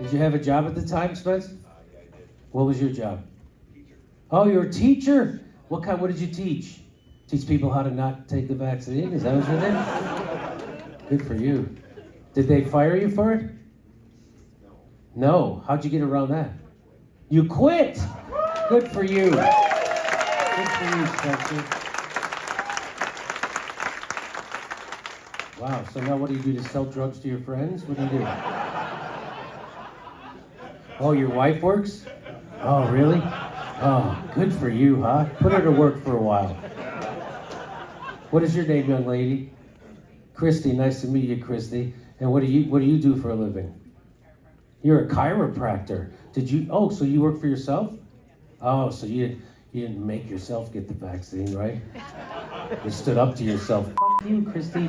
Did you have a job at the time, Spence? What was your job? Oh, you're a teacher? What did you teach? Teach people how to not take the vaccine? Is that what you did? Good for you. Did they fire you for it? No. How'd you get around that? You quit! Good for you. Good for you, Spencer. Wow, so now what do you do? Just sell drugs to your friends? What do you do? Oh, your wife works? Oh, really? Oh, good for you, huh? Put her to work for a while. What is your name, young lady? Christy, nice to meet you, Christy. And what do you do for a living? You're a chiropractor. So you work for yourself? Oh, so you didn't make yourself get the vaccine, right? You stood up to yourself. F you, Christy.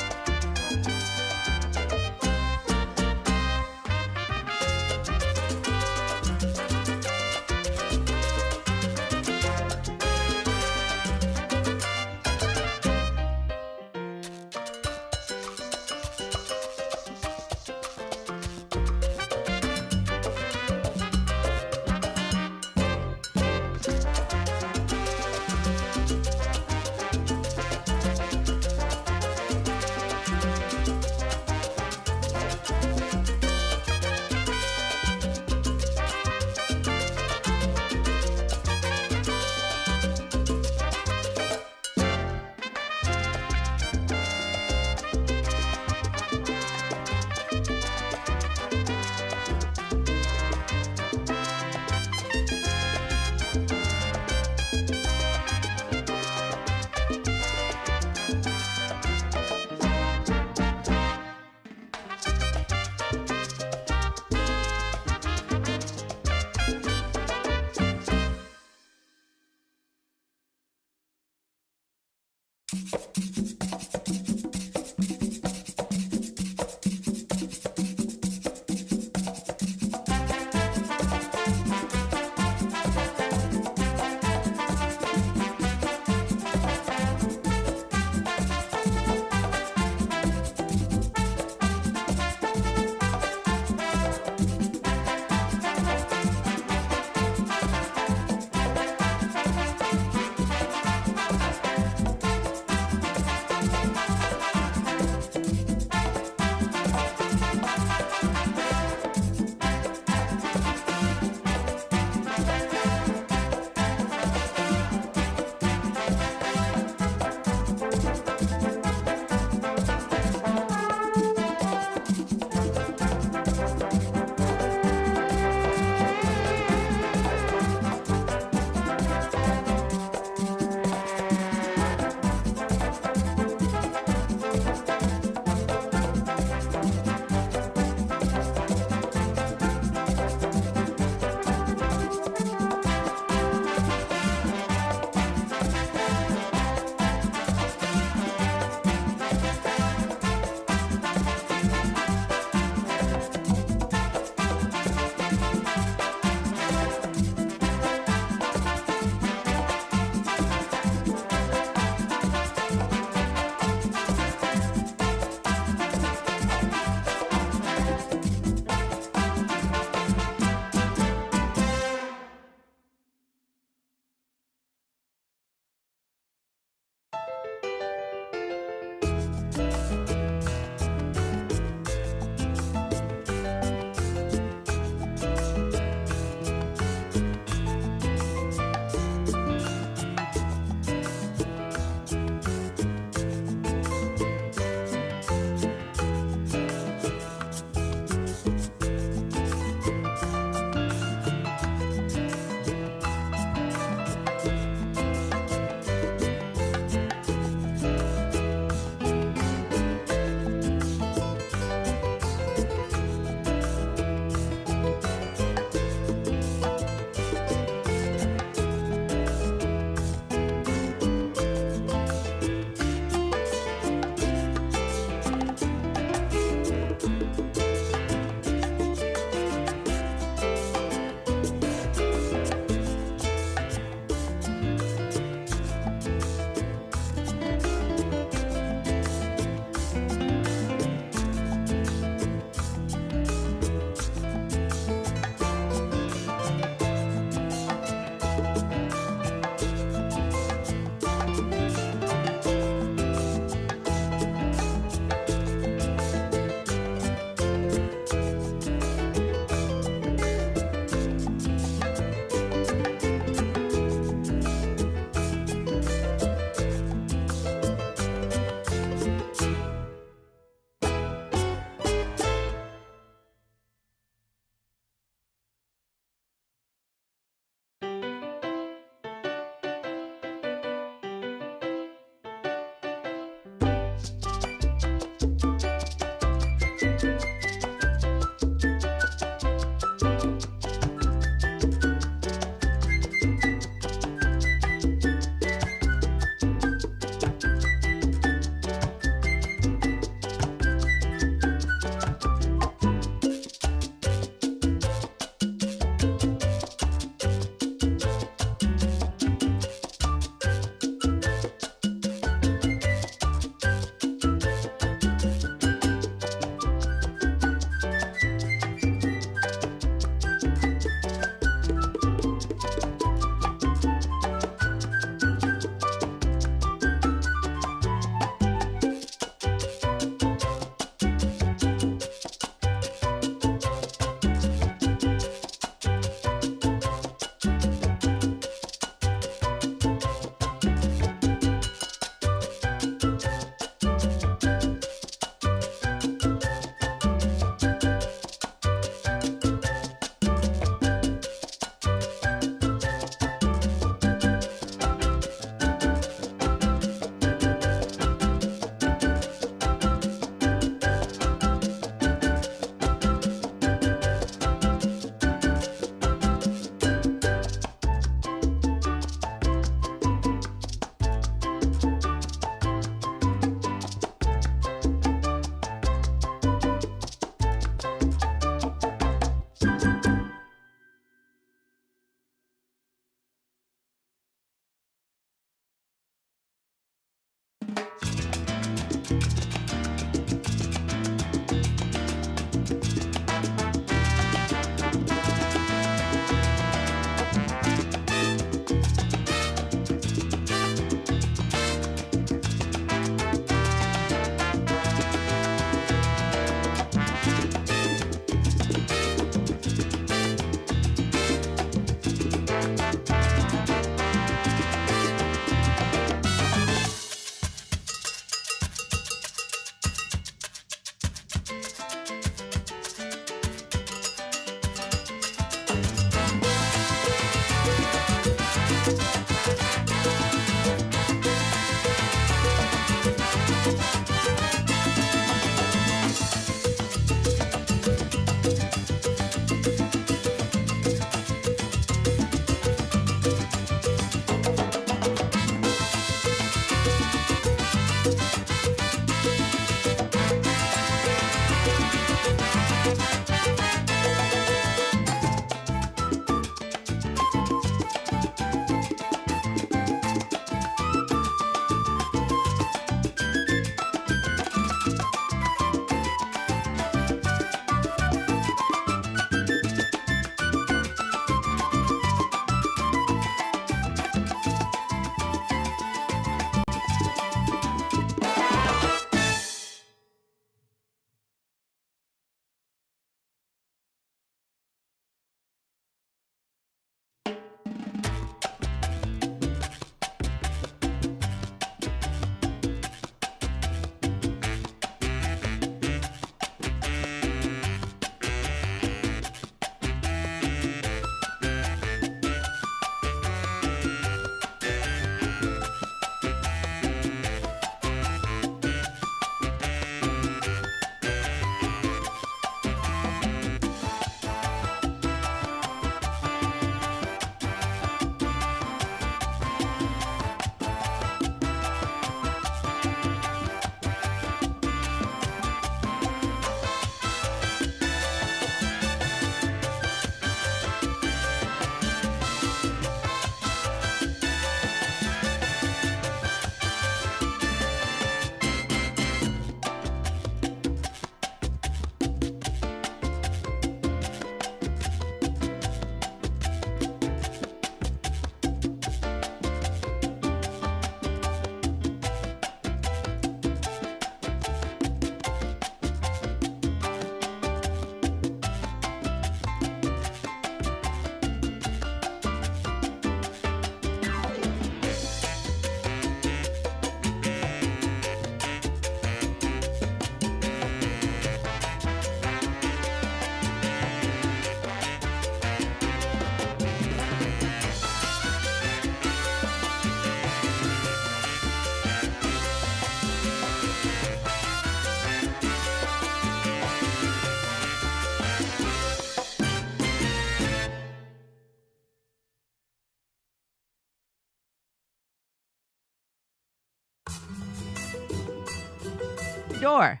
Dore.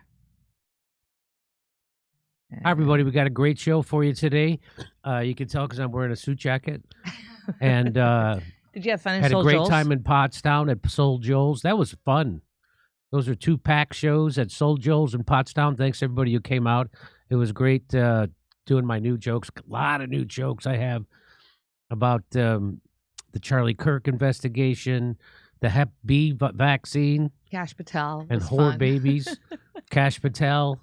Hi, everybody. We got a great show for you today. You can tell because I'm wearing a suit jacket. And did you have fun in had Soul a great Joel's? time in Pottstown at Soul Joel's. That was fun. Those are 2 packed shows at Soul Joel's in Pottstown. Thanks, everybody who came out. It was great doing my new jokes. A lot of new jokes I have about the Charlie Kirk investigation, the Hep B vaccine. Cash Patel. And whore babies. Cash Patel.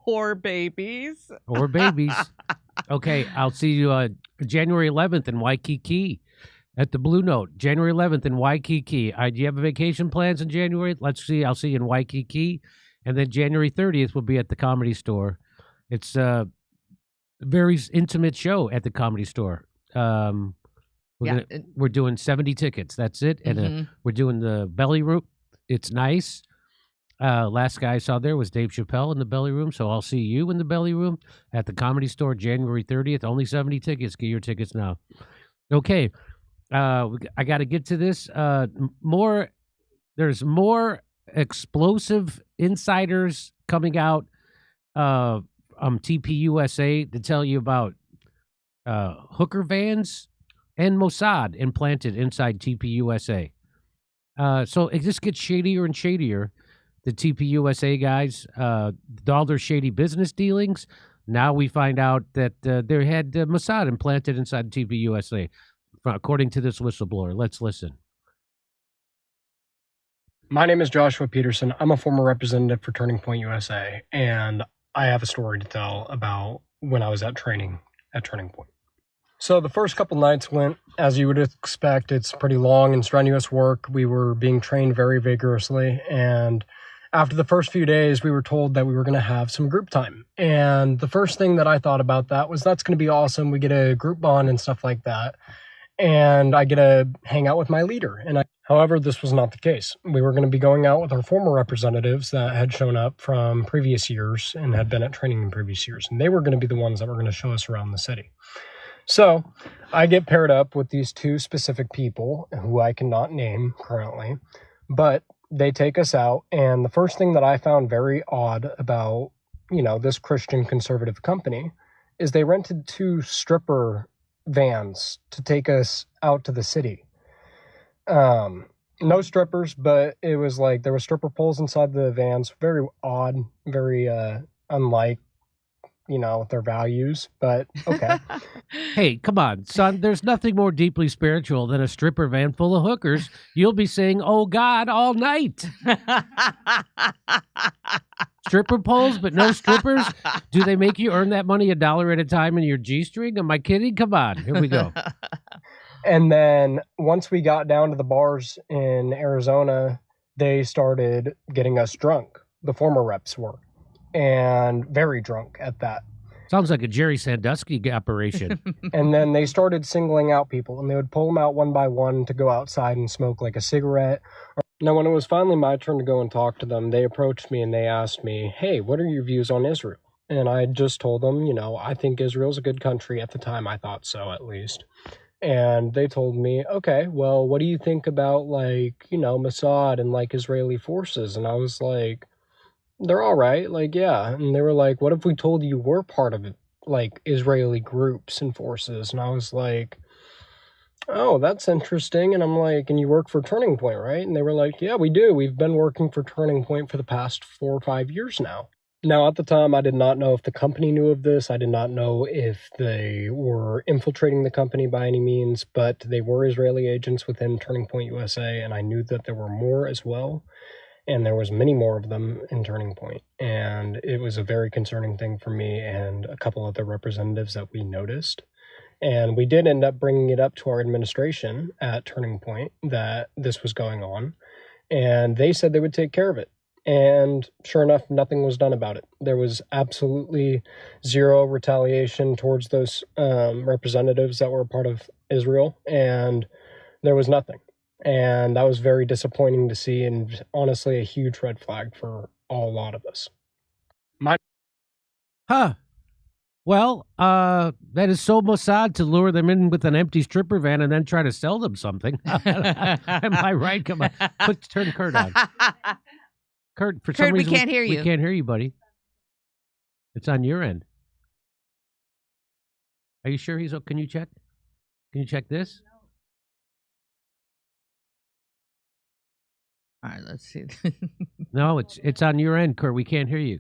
Whore babies. Whore babies. Okay, I'll see you January 11th in Waikiki at the Blue Note. January 11th in Waikiki. Do you have vacation plans in January? Let's see. I'll see you in Waikiki. And then January 30th will be at the Comedy Store. It's a very intimate show at the Comedy Store. We're doing 70 tickets. That's it. And we're doing the belly room. It's nice. Last guy I saw there was Dave Chappelle in the belly room. So I'll see you in the belly room at the Comedy Store January 30th. Only 70 tickets. Get your tickets now. Okay. I got to get to this. There's more explosive insiders coming out TPUSA to tell you about hooker vans and Mossad implanted inside TPUSA. So it just gets shadier and shadier. The TPUSA guys, all their shady business dealings. Now we find out that they had Mossad implanted inside TPUSA, according to this whistleblower. Let's listen. My name is Joshua Peterson. I'm a former representative for Turning Point USA, and I have a story to tell about when I was at training at Turning Point. So the first couple nights went as you would expect. It's pretty long and strenuous work. We were being trained very vigorously, and after the first few days, we were told that we were going to have some group time. And the first thing that I thought about that was that's going to be awesome. We get a group bond and stuff like that. And I get to hang out with my leader. However, this was not the case. We were going to be going out with our former representatives that had shown up from previous years and had been at training in previous years. And they were going to be the ones that were going to show us around the city. So I get paired up with these 2 specific people who I cannot name currently, but they take us out. And the first thing that I found very odd about, this Christian conservative company is they rented 2 stripper vans to take us out to the city. No strippers, but it was like there were stripper poles inside the vans. Very odd, very unlike, their values, but okay. Hey, come on, son. There's nothing more deeply spiritual than a stripper van full of hookers. You'll be saying, "Oh God," all night. Stripper poles, but no strippers? Do they make you earn that money $1 at a time in your G-string? Am I kidding? Come on. Here we go. And then once we got down to the bars in Arizona, they started getting us drunk. The former reps were. And very drunk at that. Sounds like a Jerry Sandusky operation. And then they started singling out people, and they would pull them out one by one to go outside and smoke like a cigarette. Now, when it was finally my turn to go and talk to them, they approached me and they asked me, "Hey, what are your views on Israel?" And I just told them, I think Israel's a good country. At the time, I thought so, at least. And they told me, "Okay, well, what do you think about, Mossad and, Israeli forces?" And I was like, "They're all right, yeah." And they were like, "What if we told you we're part of it, Israeli groups and forces?" And I was like, "Oh, that's interesting." And I'm like, "And you work for Turning Point, right?" And they were like, "Yeah, we do. We've been working for Turning Point for the past 4 or 5 years now." Now, at the time, I did not know if the company knew of this. I did not know if they were infiltrating the company by any means, but they were Israeli agents within Turning Point USA, and I knew that there were more as well. And there was many more of them in Turning Point. And it was a very concerning thing for me and a couple other representatives that we noticed. And we did end up bringing it up to our administration at Turning Point that this was going on. And they said they would take care of it. And sure enough, nothing was done about it. There was absolutely zero retaliation towards those representatives that were a part of Israel. And there was nothing. And that was very disappointing to see, and honestly a huge red flag for a lot of us. Well, that is so Mossad to lure them in with an empty stripper van and then try to sell them something. Am I right? Come on. Turn Kurt on. Kurt, for Kurt, some we reason can't hear you. We can't hear you, buddy. It's on your end. Are you sure he's? Can you check? Can you check this? All right, let's see. No, it's on your end, Kurt. We can't hear you.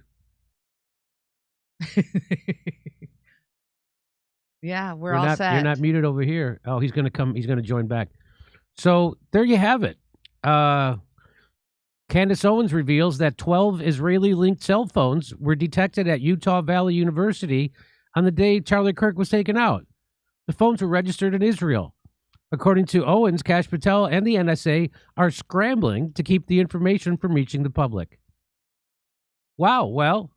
Yeah, we're You're all not, set. You're not muted over here. Oh, he's gonna come. He's gonna join back. So there you have it. Candace Owens reveals that 12 Israeli-linked cell phones were detected at Utah Valley University on the day Charlie Kirk was taken out. The phones were registered in Israel. According to Owens, Kash Patel and the NSA are scrambling to keep the information from reaching the public. Wow, well,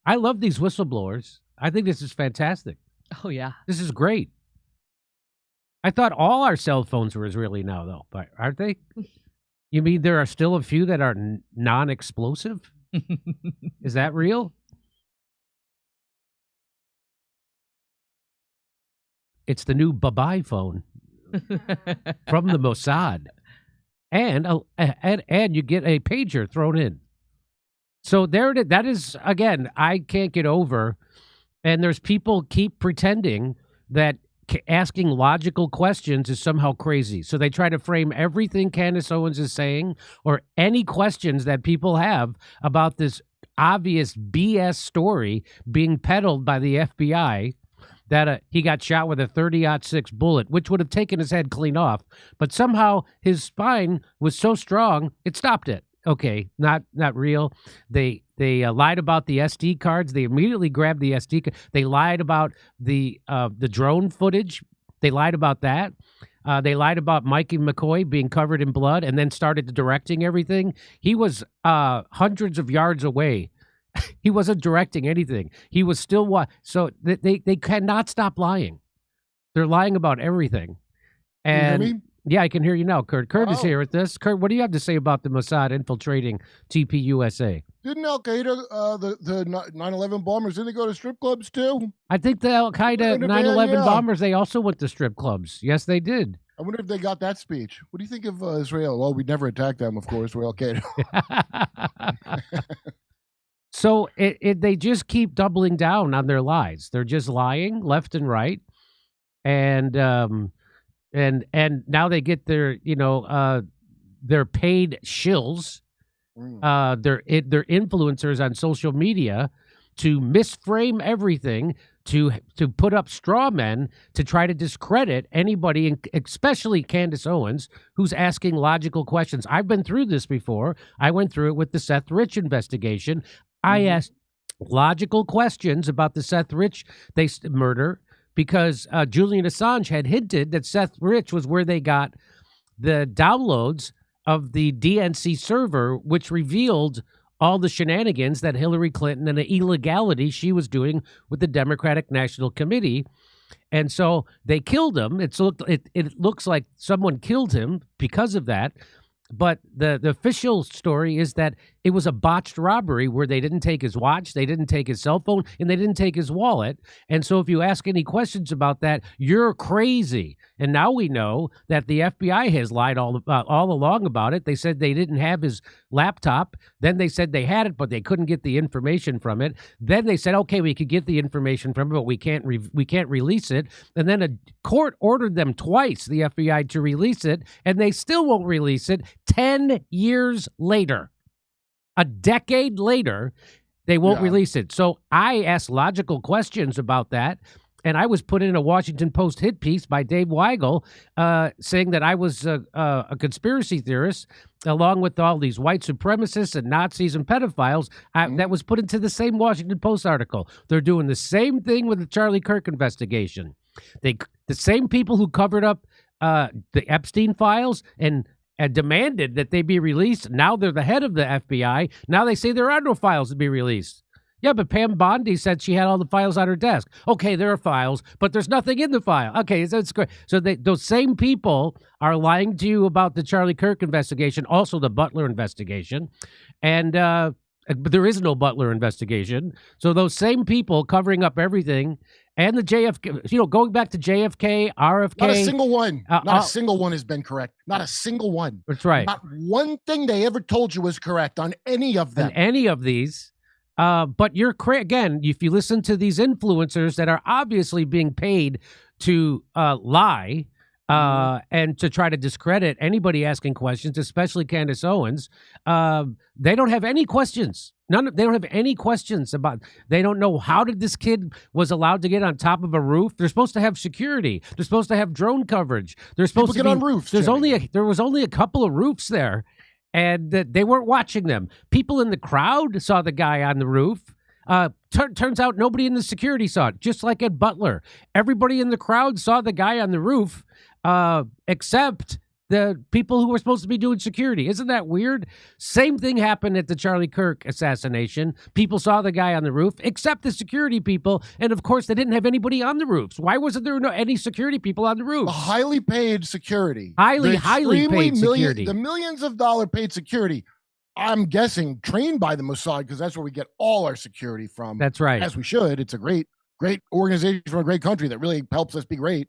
I love these whistleblowers. I think this is fantastic. Oh, yeah. This is great. I thought all our cell phones were Israeli now, though, but aren't they? You mean there are still a few that are non-explosive? Is that real? It's the new bye-bye phone from the Mossad. And you get a pager thrown in. So there it is. That is, again, I can't get over. And there's people keep pretending that asking logical questions is somehow crazy. So they try to frame everything Candace Owens is saying or any questions that people have about this obvious BS story being peddled by the FBI that he got shot with a 30-06 bullet, which would have taken his head clean off. But somehow his spine was so strong, it stopped it. Okay, not real. They lied about the SD cards. They immediately grabbed the SD card. They lied about the drone footage. They lied about that. They lied about Mikey McCoy being covered in blood and then started directing everything. He was hundreds of yards away. He wasn't directing anything. He was still so they cannot stop lying. They're lying about everything. And can you hear me? Yeah, I can hear you now, Kurt. Kurt is here with this. Kurt, what do you have to say about the Mossad infiltrating TPUSA? Didn't Al Qaeda, the 9/11 bombers, didn't they go to strip clubs too? I think the Al Qaeda 9/11 bombers, they also went to strip clubs. Yes, they did. I wonder if they got that speech. What do you think of Israel? Well, we'd never attack them, of course. We're Al Qaeda. So they just keep doubling down on their lies. They're just lying left and right, and now they get their their paid shills, their influencers on social media to misframe everything, to put up straw men to try to discredit anybody, especially Candace Owens, who's asking logical questions. I've been through this before. I went through it with the Seth Rich investigation. I asked logical questions about the Seth Rich murder because Julian Assange had hinted that Seth Rich was where they got the downloads of the DNC server, which revealed all the shenanigans that Hillary Clinton and the illegality she was doing with the Democratic National Committee. And so they killed him. It looks like someone killed him because of that. But the official story is that it was a botched robbery where they didn't take his watch, they didn't take his cell phone, and they didn't take his wallet. And so if you ask any questions about that, you're crazy. And now we know that the FBI has lied all along about it. They said they didn't have his laptop. Then they said they had it, but they couldn't get the information from it. Then they said, okay, we could get the information from it, but we can't release it. And then a court ordered them twice, the FBI, to release it, and they still won't release it 10 years later. A decade later, they won't release it. So I asked logical questions about that, and I was put in a Washington Post hit piece by Dave Weigel saying that I was a conspiracy theorist, along with all these white supremacists and Nazis and pedophiles. That was put into the same Washington Post article. They're doing the same thing with the Charlie Kirk investigation. The same people who covered up the Epstein files and demanded that they be released. Now they're the head of the FBI. Now they say there are no files to be released. Yeah, but Pam Bondi said she had all the files on her desk. Okay, there are files, but there's nothing in the file. Okay, that's great. So those same people are lying to you about the Charlie Kirk investigation, also the Butler investigation. And But there is no Butler investigation. So those same people covering up everything, and the JFK, going back to JFK, RFK. Not a single one. Not a single one has been correct. Not a single one. That's right. Not one thing they ever told you was correct on any of them. On any of these. But you're again, if you listen to these influencers that are obviously being paid to lie and to try to discredit anybody asking questions, especially Candace Owens, they don't have any questions. They don't have any questions about. They don't know how did this kid was allowed to get on top of a roof. They're supposed to have security. They're supposed to have drone coverage. They're supposed People to get on roofs. There was only a couple of roofs there, and they weren't watching them. People in the crowd saw the guy on the roof. Turns out nobody in the security saw it, just like at Butler. Everybody in the crowd saw the guy on the roof, except the people who were supposed to be doing security. Isn't that weird? Same thing happened at the Charlie Kirk assassination. People saw the guy on the roof, except the security people. And, of course, they didn't have anybody on the roofs. Why wasn't there any security people on the roof? Highly paid security. Highly paid security. The millions of dollar paid security, I'm guessing, trained by the Mossad, because that's where we get all our security from. That's right. As we should. It's a great organization from a great country that really helps us be great.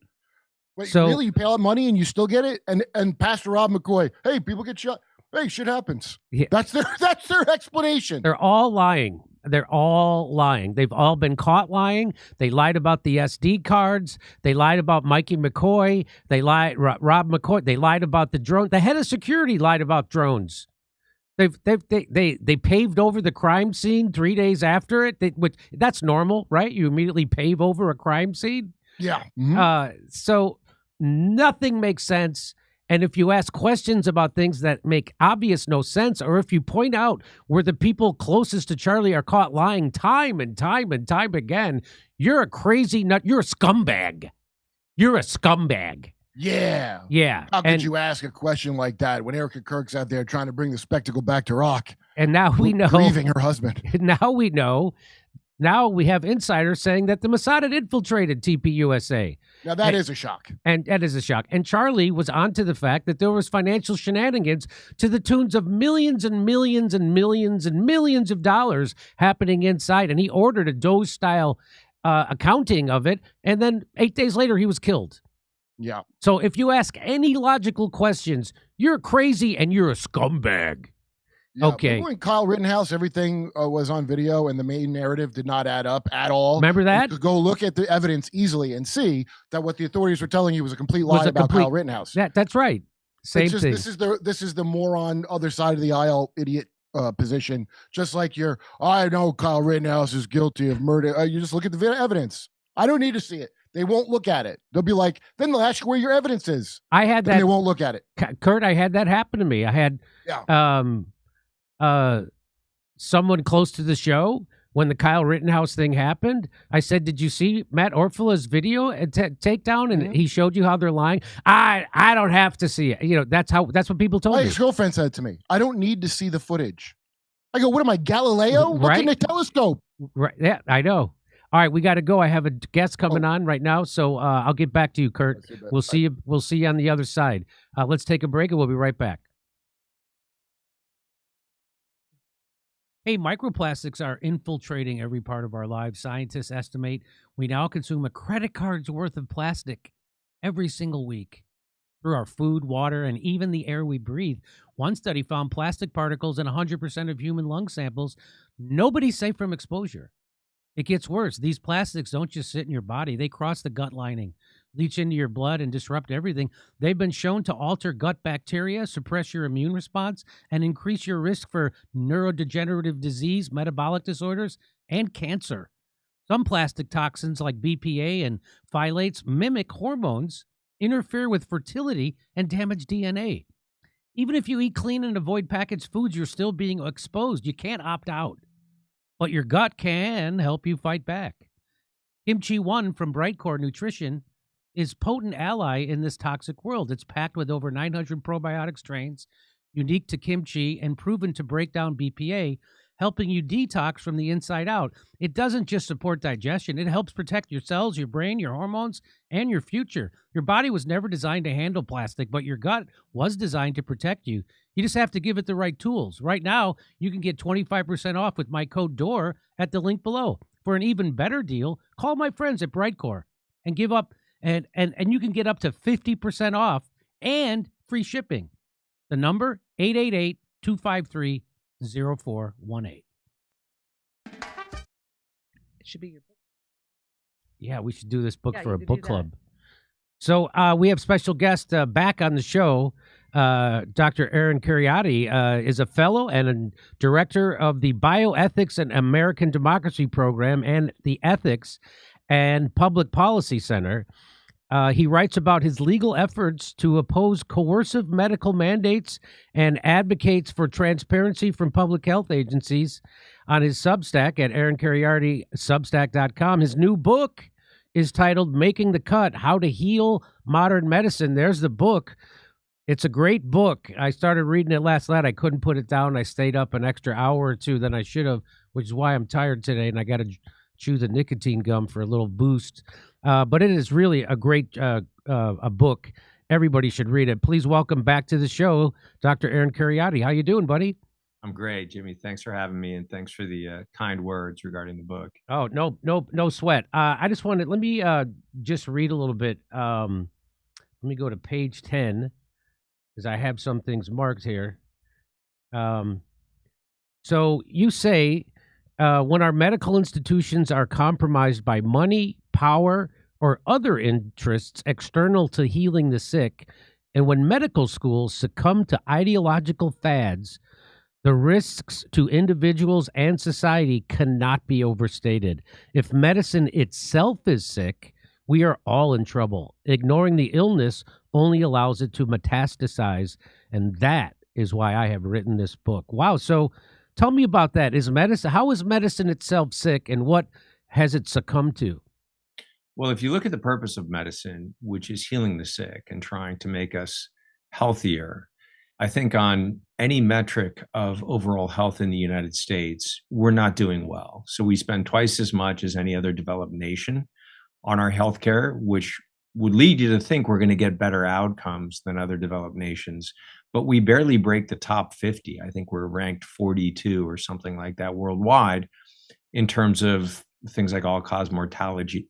Wait, so, really? You pay all that money and you still get it? And Pastor Rob McCoy, hey, people get shot. Hey, shit happens. Yeah. That's their explanation. They're all lying. They're all lying. They've all been caught lying. They lied about the SD cards. They lied about Mikey McCoy. They lied, Rob McCoy. They lied about the drone. The head of security lied about drones. They paved over the crime scene 3 days after it. That's normal, right? You immediately pave over a crime scene. Yeah. Mm-hmm. So nothing makes sense. And if you ask questions about things that make obvious no sense, or if you point out where the people closest to Charlie are caught lying time and time and time again, you're a crazy nut. You're a scumbag. You're a scumbag. Yeah. Yeah. How could you ask a question like that when Erica Kirk's out there trying to bring the spectacle back to rock? And now we know. Grieving her husband. Now we know. Now we have insiders saying that the Mossad had infiltrated TPUSA. Now that is a shock. And that is a shock. And Charlie was onto the fact that there was financial shenanigans to the tunes of millions and millions and millions and millions of dollars happening inside. And he ordered a Doe-style accounting of it. And then 8 days later, he was killed. Yeah. So if you ask any logical questions, you're crazy and you're a scumbag. Yeah, okay. When Kyle Rittenhouse, everything was on video and the main narrative did not add up at all. Remember that? You could go look at the evidence easily and see that what the authorities were telling you was a complete lie about Kyle Rittenhouse. That's right. Same thing. This is the moron other side of the aisle idiot position. Just like I know Kyle Rittenhouse is guilty of murder. You just look at the evidence. I don't need to see it. They won't look at it. They'll be like, then they'll ask you where your evidence is. I had that. They won't look at it. Kurt, I had that happen to me. I had someone close to the show when the Kyle Rittenhouse thing happened. I said, did you see Matt Orfala's video and takedown? And he showed you how they're lying. I don't have to see it. That's what people told me. My ex-girlfriend said to me, I don't need to see the footage. I go, what am I, Galileo? Look in the telescope. Right. Yeah, I know. All right, we got to go. I have a guest coming on right now, so I'll get back to you, Kurt. We'll see you. We'll see you on the other side. Let's take a break, and we'll be right back. Hey, microplastics are infiltrating every part of our lives. Scientists estimate we now consume a credit card's worth of plastic every single week through our food, water, and even the air we breathe. One study found plastic particles in 100% of human lung samples. Nobody's safe from exposure. It gets worse. These plastics don't just sit in your body. They cross the gut lining, leach into your blood, and disrupt everything. They've been shown to alter gut bacteria, suppress your immune response, and increase your risk for neurodegenerative disease, metabolic disorders, and cancer. Some plastic toxins like BPA and phthalates mimic hormones, interfere with fertility, and damage DNA. Even if you eat clean and avoid packaged foods, you're still being exposed. You can't opt out. But your gut can help you fight back. Kimchi One from Brightcore Nutrition is potent ally in this toxic world. It's packed with over 900 probiotic strains, unique to kimchi and proven to break down BPA, helping you detox from the inside out. It doesn't just support digestion. It helps protect your cells, your brain, your hormones, and your future. Your body was never designed to handle plastic, but your gut was designed to protect you. You just have to give it the right tools. Right now, you can get 25% off with my code DOOR at the link below. For an even better deal, call my friends at Brightcore and give up, and you can get up to 50% off and free shipping. The number, 888-253-0418. It should be your book. Yeah, we should do this book Yeah, for you a could book do that. club. So we have special guest back on the show. Dr. Aaron Kheriaty is a fellow and a director of the Bioethics and American Democracy Program and the Ethics and Public Policy Center. He writes about his legal efforts to oppose coercive medical mandates and advocates for transparency from public health agencies on his Substack at aaronkheriaty.substack.com. His new book is titled Making the Cut, How to Heal Modern Medicine. There's the book. It's a great book. I started reading it last night. I couldn't put it down. I stayed up an extra hour or two than I should have, which is why I'm tired today, and I got to chew the nicotine gum for a little boost. But it is really a great a book. Everybody should read it. Please welcome back to the show, Dr. Aaron Kheriaty. How you doing, buddy? I'm great, Jimmy. Thanks for having me, and thanks for the kind words regarding the book. Oh, no sweat. I just wanted, let me just read a little bit. Let me go to page 10, because I have some things marked here. So you say, when our medical institutions are compromised by money, power, or other interests external to healing the sick, and when medical schools succumb to ideological fads, the risks to individuals and society cannot be overstated. If medicine itself is sick, we are all in trouble. Ignoring the illness only allows it to metastasize, and that is why I have written this book. Wow, so tell me about that. How is medicine itself sick, and what has it succumbed to? Well, if you look at the purpose of medicine, which is healing the sick and trying to make us healthier, I think on any metric of overall health in the United States, we're not doing well. So we spend twice as much as any other developed nation on our healthcare, which would lead you to think we're going to get better outcomes than other developed nations. But we barely break the top 50. I think we're ranked 42 or something like that worldwide in terms of things like all-cause mortality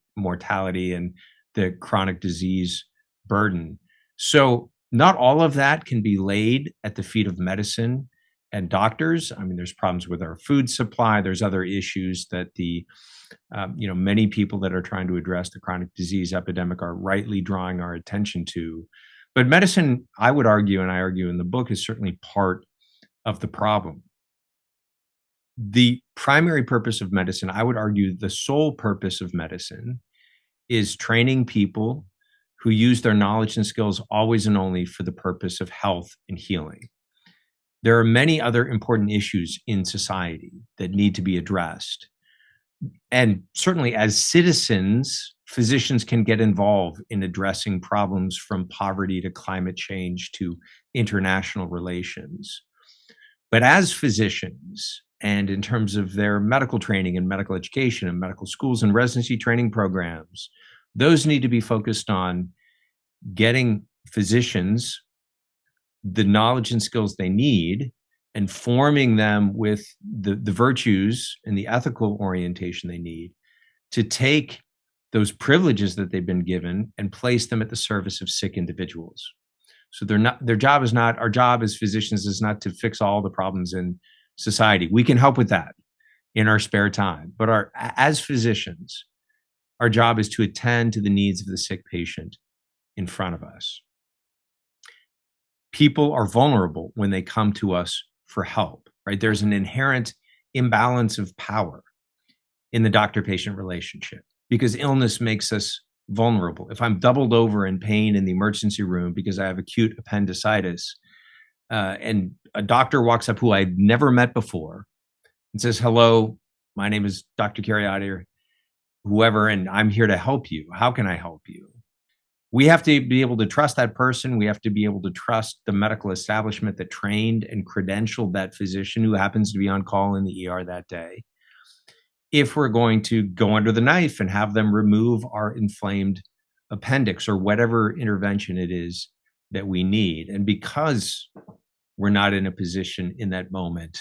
and the chronic disease burden. So not all of that can be laid at the feet of medicine and doctors. I mean, there's problems with our food supply. There's other issues that many people that are trying to address the chronic disease epidemic are rightly drawing our attention to. But medicine, I would argue, and I argue in the book, is certainly part of the problem. The primary purpose of medicine, I would argue the sole purpose of medicine, is training people who use their knowledge and skills always and only for the purpose of health and healing. There are many other important issues in society that need to be addressed. And certainly as citizens, physicians can get involved in addressing problems from poverty to climate change to international relations. But as physicians, and in terms of their medical training and medical education and medical schools and residency training programs, those need to be focused on getting physicians the knowledge and skills they need and forming them with the virtues and the ethical orientation they need to take those privileges that they've been given and place them at the service of sick individuals. So our job as physicians is not to fix all the problems in society. We can help with that in our spare time, but as physicians, our job is to attend to the needs of the sick patient in front of us. People are vulnerable when they come to us for help, right? There's an inherent imbalance of power in the doctor-patient relationship because illness makes us vulnerable. If I'm doubled over in pain in the emergency room because I have acute appendicitis, and a doctor walks up who I'd never met before and says, "Hello, my name is Dr. Kheriaty," or whoever, and I'm here to help you. How can I help you? We have to be able to trust that person. We have to be able to trust the medical establishment that trained and credentialed that physician who happens to be on call in the ER that day. If we're going to go under the knife and have them remove our inflamed appendix or whatever intervention it is that we need. And because we're not in a position in that moment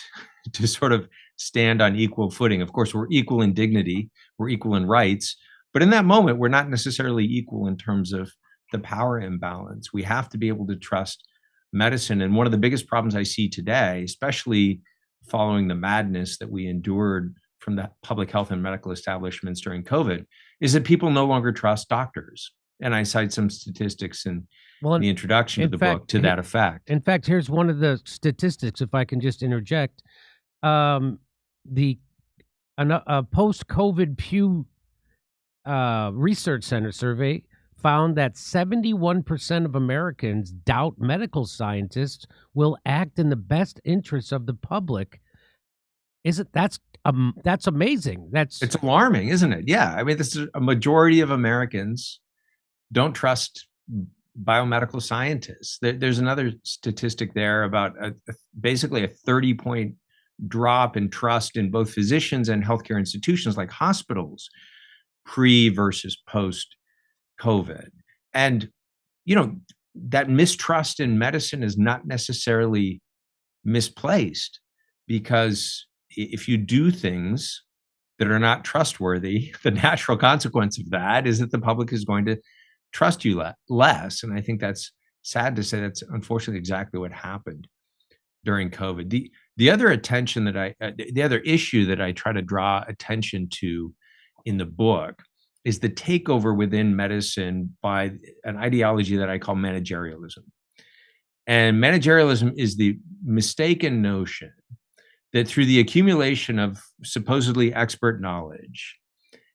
to sort of stand on equal footing. Of course, we're equal in dignity, we're equal in rights, but in that moment, we're not necessarily equal in terms of the power imbalance. We have to be able to trust medicine. And one of the biggest problems I see today, especially following the madness that we endured from the public health and medical establishments during COVID, is that people no longer trust doctors. And I cite some statistics in the introduction to the book to that effect. In fact, here's one of the statistics, if I can just interject. A post-COVID Pew Research Center survey found that 71% of Americans doubt medical scientists will act in the best interests of the public. That's amazing. It's alarming, isn't it? Yeah, I mean, this is a majority of Americans don't trust biomedical scientists. There's another statistic there about basically a 30-point drop in trust in both physicians and healthcare institutions like hospitals, pre versus post COVID. And, that mistrust in medicine is not necessarily misplaced, because if you do things that are not trustworthy, the natural consequence of that is that the public is going to trust you less. And I think that's sad to say. That's unfortunately exactly what happened during COVID. The other the other issue that I try to draw attention to in the book is the takeover within medicine by an ideology that I call managerialism. And managerialism is the mistaken notion that through the accumulation of supposedly expert knowledge,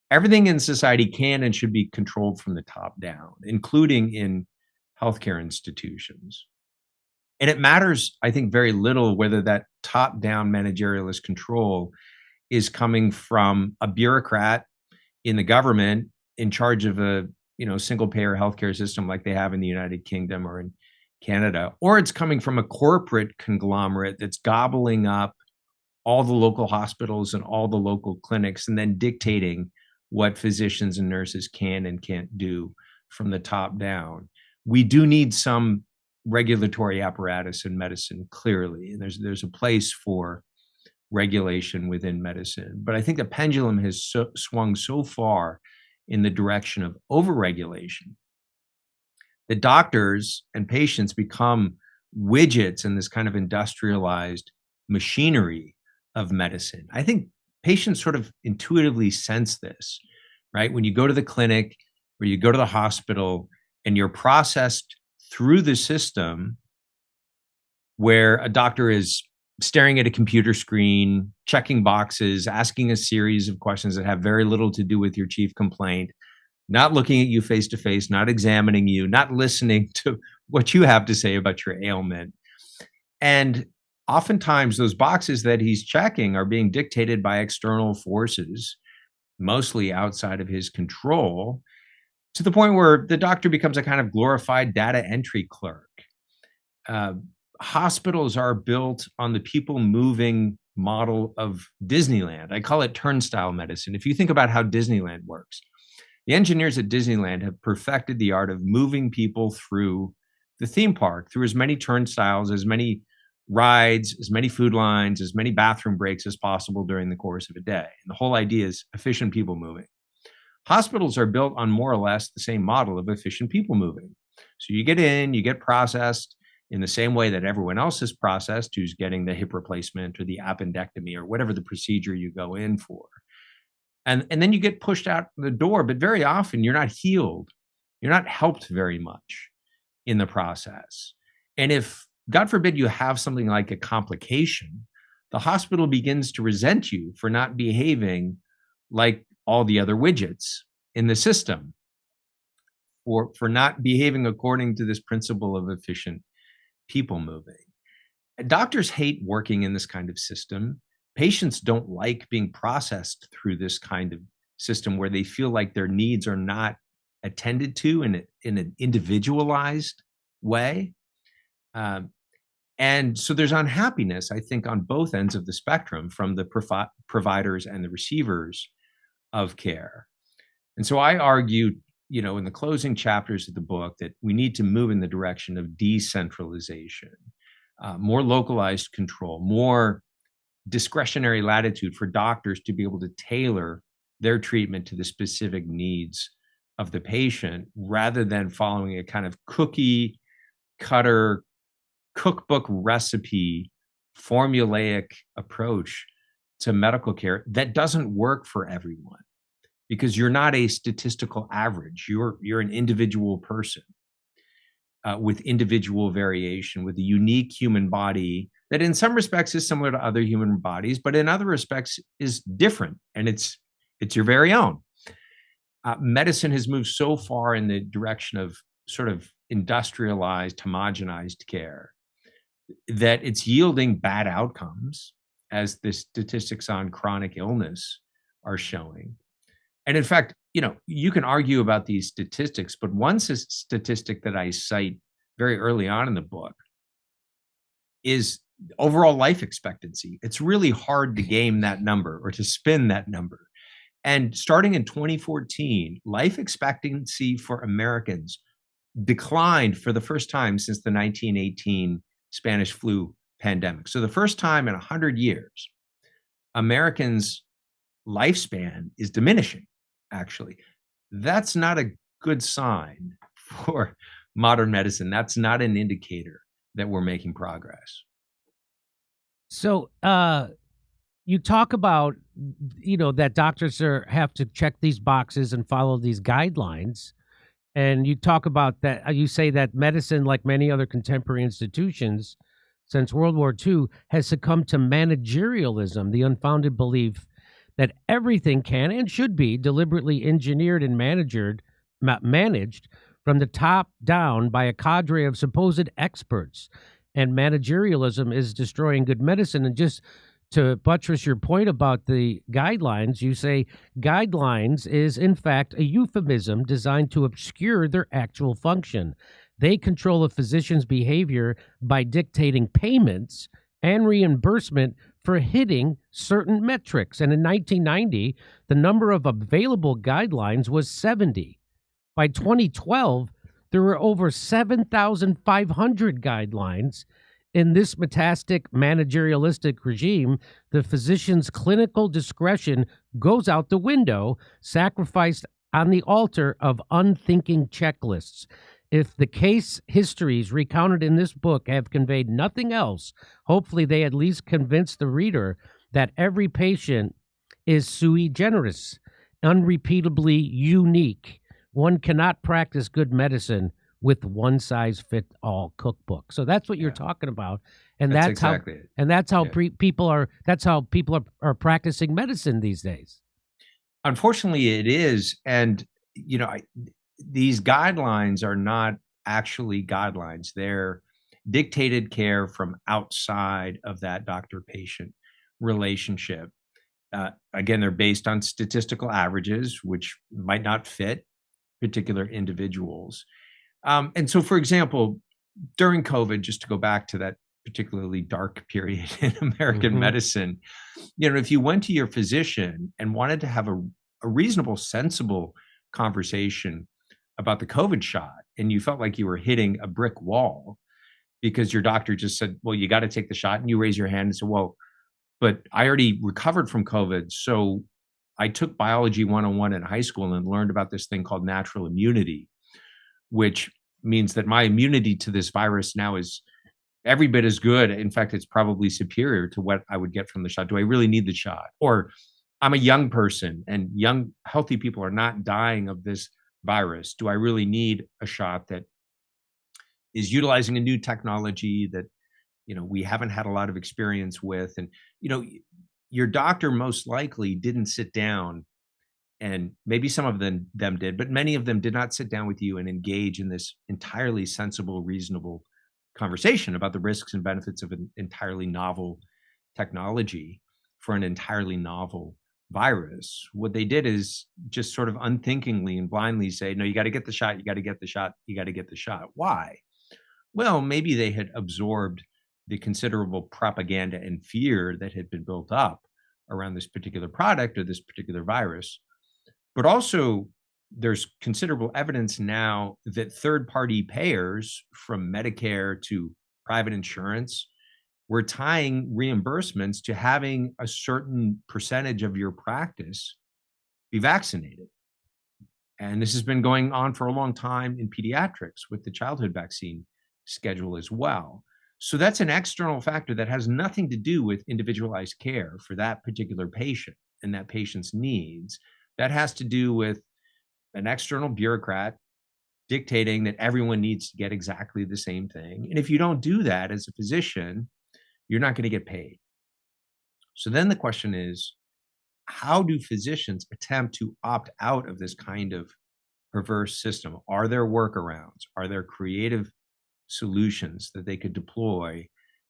everything in society can and should be controlled from the top down, including in healthcare institutions. And it matters, I think, very little whether that top-down managerialist control is coming from a bureaucrat in the government in charge of a single-payer healthcare system like they have in the United Kingdom or in Canada, or it's coming from a corporate conglomerate that's gobbling up all the local hospitals and all the local clinics and then dictating what physicians and nurses can and can't do from the top down. We do need some regulatory apparatus in medicine, clearly, and there's a place for regulation within medicine. But I think the pendulum has swung so far in the direction of overregulation that doctors and patients become widgets in this kind of industrialized machinery of medicine. I think patients sort of intuitively sense this, right? When you go to the clinic or you go to the hospital and you're processed through the system where a doctor is staring at a computer screen, checking boxes, asking a series of questions that have very little to do with your chief complaint, not looking at you face to face, not examining you, not listening to what you have to say about your ailment. And oftentimes those boxes that he's checking are being dictated by external forces, mostly outside of his control, to the point where the doctor becomes a kind of glorified data entry clerk. Hospitals are built on the people moving model of Disneyland. I call it turnstile medicine. If you think about how Disneyland works, the engineers at Disneyland have perfected the art of moving people through the theme park, through as many turnstiles, as many rides, as many food lines, as many bathroom breaks as possible during the course of a day. And the whole idea is efficient people moving. Hospitals are built on more or less the same model of efficient people moving. So you get in, you get processed in the same way that everyone else is processed who's getting the hip replacement or the appendectomy or whatever the procedure you go in for. And then you get pushed out the door, but very often you're not healed. You're not helped very much in the process. And if, God forbid, you have something like a complication, the hospital begins to resent you for not behaving like all the other widgets in the system, for not behaving according to this principle of efficient people moving. Doctors hate working in this kind of system. Patients don't like being processed through this kind of system where they feel like their needs are not attended to in an individualized way. And so there's unhappiness, I think, on both ends of the spectrum, from the providers and the receivers of care. And so I argue, in the closing chapters of the book, that we need to move in the direction of decentralization, more localized control, more discretionary latitude for doctors to be able to tailor their treatment to the specific needs of the patient, rather than following a kind of cookie cutter cookbook recipe formulaic approach to medical care that doesn't work for everyone, because you're not a statistical average. You're an individual person with individual variation, with a unique human body that in some respects is similar to other human bodies, but in other respects is different, and it's your very own. Medicine has moved so far in the direction of sort of industrialized, homogenized care that it's yielding bad outcomes, as the statistics on chronic illness are showing. And in fact, you can argue about these statistics, but one statistic that I cite very early on in the book is overall life expectancy. It's really hard to game that number or to spin that number. And starting in 2014, life expectancy for Americans declined for the first time since the 1918 Spanish flu pandemic. So the first time in 100 years, Americans' lifespan is diminishing, actually. That's not a good sign for modern medicine. That's not an indicator that we're making progress. So, you talk about, that doctors have to check these boxes and follow these guidelines. And you talk about that, you say that medicine, like many other contemporary institutions since World War II, has succumbed to managerialism, the unfounded belief that everything can and should be deliberately engineered and managed from the top down by a cadre of supposed experts. And managerialism is destroying good medicine. And just to buttress your point about the guidelines, you say guidelines is, in fact, a euphemism designed to obscure their actual function. They control a physician's behavior by dictating payments and reimbursement for hitting certain metrics. And in 1990, the number of available guidelines was 70. By 2012, there were over 7,500 guidelines. In this metastic managerialistic regime, the physician's clinical discretion goes out the window, sacrificed on the altar of unthinking checklists. If the case histories recounted in this book have conveyed nothing else, hopefully they at least convince the reader that every patient is sui generis, unrepeatably unique. One cannot practice good medicine with one-size-fit-all cookbook. So that's what you're talking about, and that's exactly how, it. and that's how people are. That's how people are practicing medicine these days. Unfortunately, it is, and these guidelines are not actually guidelines. They're dictated care from outside of that doctor-patient relationship. Again, they're based on statistical averages, which might not fit particular individuals. And so, for example, during COVID, just to go back to that particularly dark period in American medicine, if you went to your physician and wanted to have a reasonable, sensible conversation about the COVID shot, and you felt like you were hitting a brick wall because your doctor just said, well, you got to take the shot, and you raise your hand and say, well, but I already recovered from COVID. So I took biology 101 in high school and learned about this thing called natural immunity, which means that my immunity to this virus now is every bit as good. In fact, it's probably superior to what I would get from the shot. Do I really need the shot? Or I'm a young person, and young, healthy people are not dying of this virus. Do I really need a shot that is utilizing a new technology that, we haven't had a lot of experience with? And, your doctor most likely didn't sit down, and maybe some of them did, but many of them did not sit down with you and engage in this entirely sensible, reasonable conversation about the risks and benefits of an entirely novel technology for an entirely novel virus. What they did is just sort of unthinkingly and blindly say, no, you got to get the shot, you got to get the shot, you got to get the shot. Why? Well, maybe they had absorbed the considerable propaganda and fear that had been built up around this particular product or this particular virus. But also, there's considerable evidence now that third-party payers, from Medicare to private insurance, we're tying reimbursements to having a certain percentage of your practice be vaccinated. And this has been going on for a long time in pediatrics with the childhood vaccine schedule as well. So that's an external factor that has nothing to do with individualized care for that particular patient and that patient's needs. That has to do with an external bureaucrat dictating that everyone needs to get exactly the same thing. And if you don't do that as a physician, you're not going to get paid. So then the question is, how do physicians attempt to opt out of this kind of perverse system? Are there workarounds? Are there creative solutions that they could deploy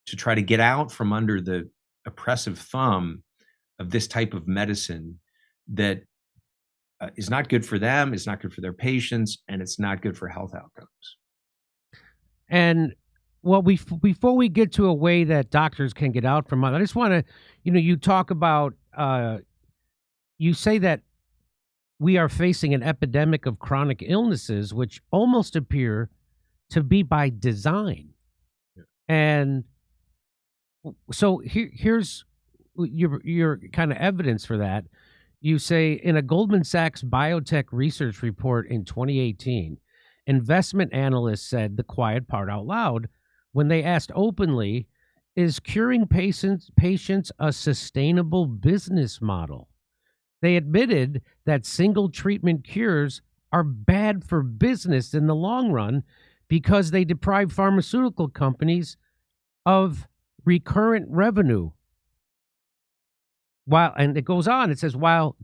to try to get out from under the oppressive thumb of this type of medicine that is not good for them, it's not good for their patients, and it's not good for health outcomes? And well, before we get to a way that doctors can get out from, I just want to, you talk about, you say that we are facing an epidemic of chronic illnesses, which almost appear to be by design. Yeah. And so here's your kind of evidence for that. You say in a Goldman Sachs biotech research report in 2018, investment analysts said the quiet part out loud when they asked openly, is curing patients a sustainable business model? They admitted that single treatment cures are bad for business in the long run because they deprive pharmaceutical companies of recurrent revenue. And it goes on, it says, while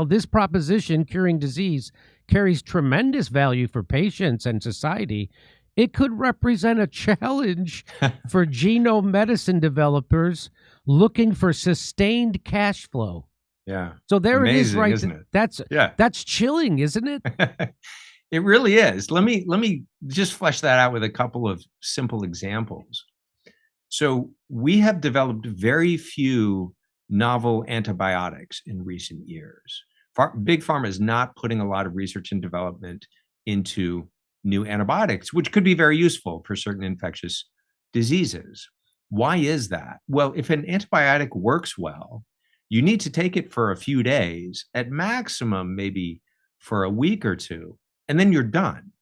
this proposition, curing disease, carries tremendous value for patients and society, it could represent a challenge for genome medicine developers looking for sustained cash flow. Yeah. So there amazing, it is, right? Isn't it? That's chilling, isn't it? It really is. Let me just flesh that out with a couple of simple examples. So we have developed very few novel antibiotics in recent years. Big Pharma is not putting a lot of research and development into new antibiotics, which could be very useful for certain infectious diseases. Why is that? Well, if an antibiotic works well, you need to take it for a few days, at maximum, maybe for a week or two, and then you're done.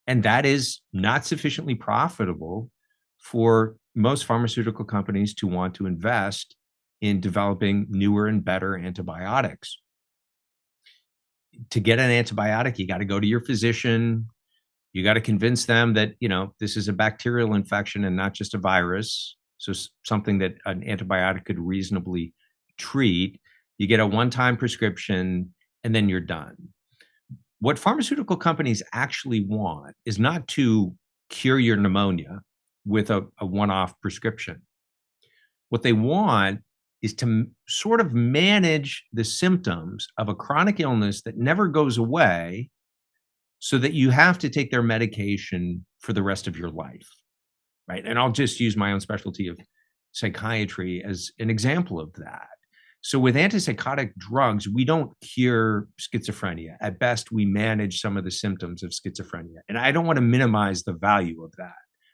And that is not sufficiently profitable for most pharmaceutical companies to want to invest in developing newer and better antibiotics. To get an antibiotic, you got to go to your physician. You got to convince them that, this is a bacterial infection and not just a virus. So something that an antibiotic could reasonably treat. You get a one-time prescription and then you're done. What pharmaceutical companies actually want is not to cure your pneumonia with a one-off prescription. What they want is to sort of manage the symptoms of a chronic illness that never goes away so that you have to take their medication for the rest of your life, right? And I'll just use my own specialty of psychiatry as an example of that. So with antipsychotic drugs, we don't cure schizophrenia. At best, we manage some of the symptoms of schizophrenia. And I don't want to minimize the value of that,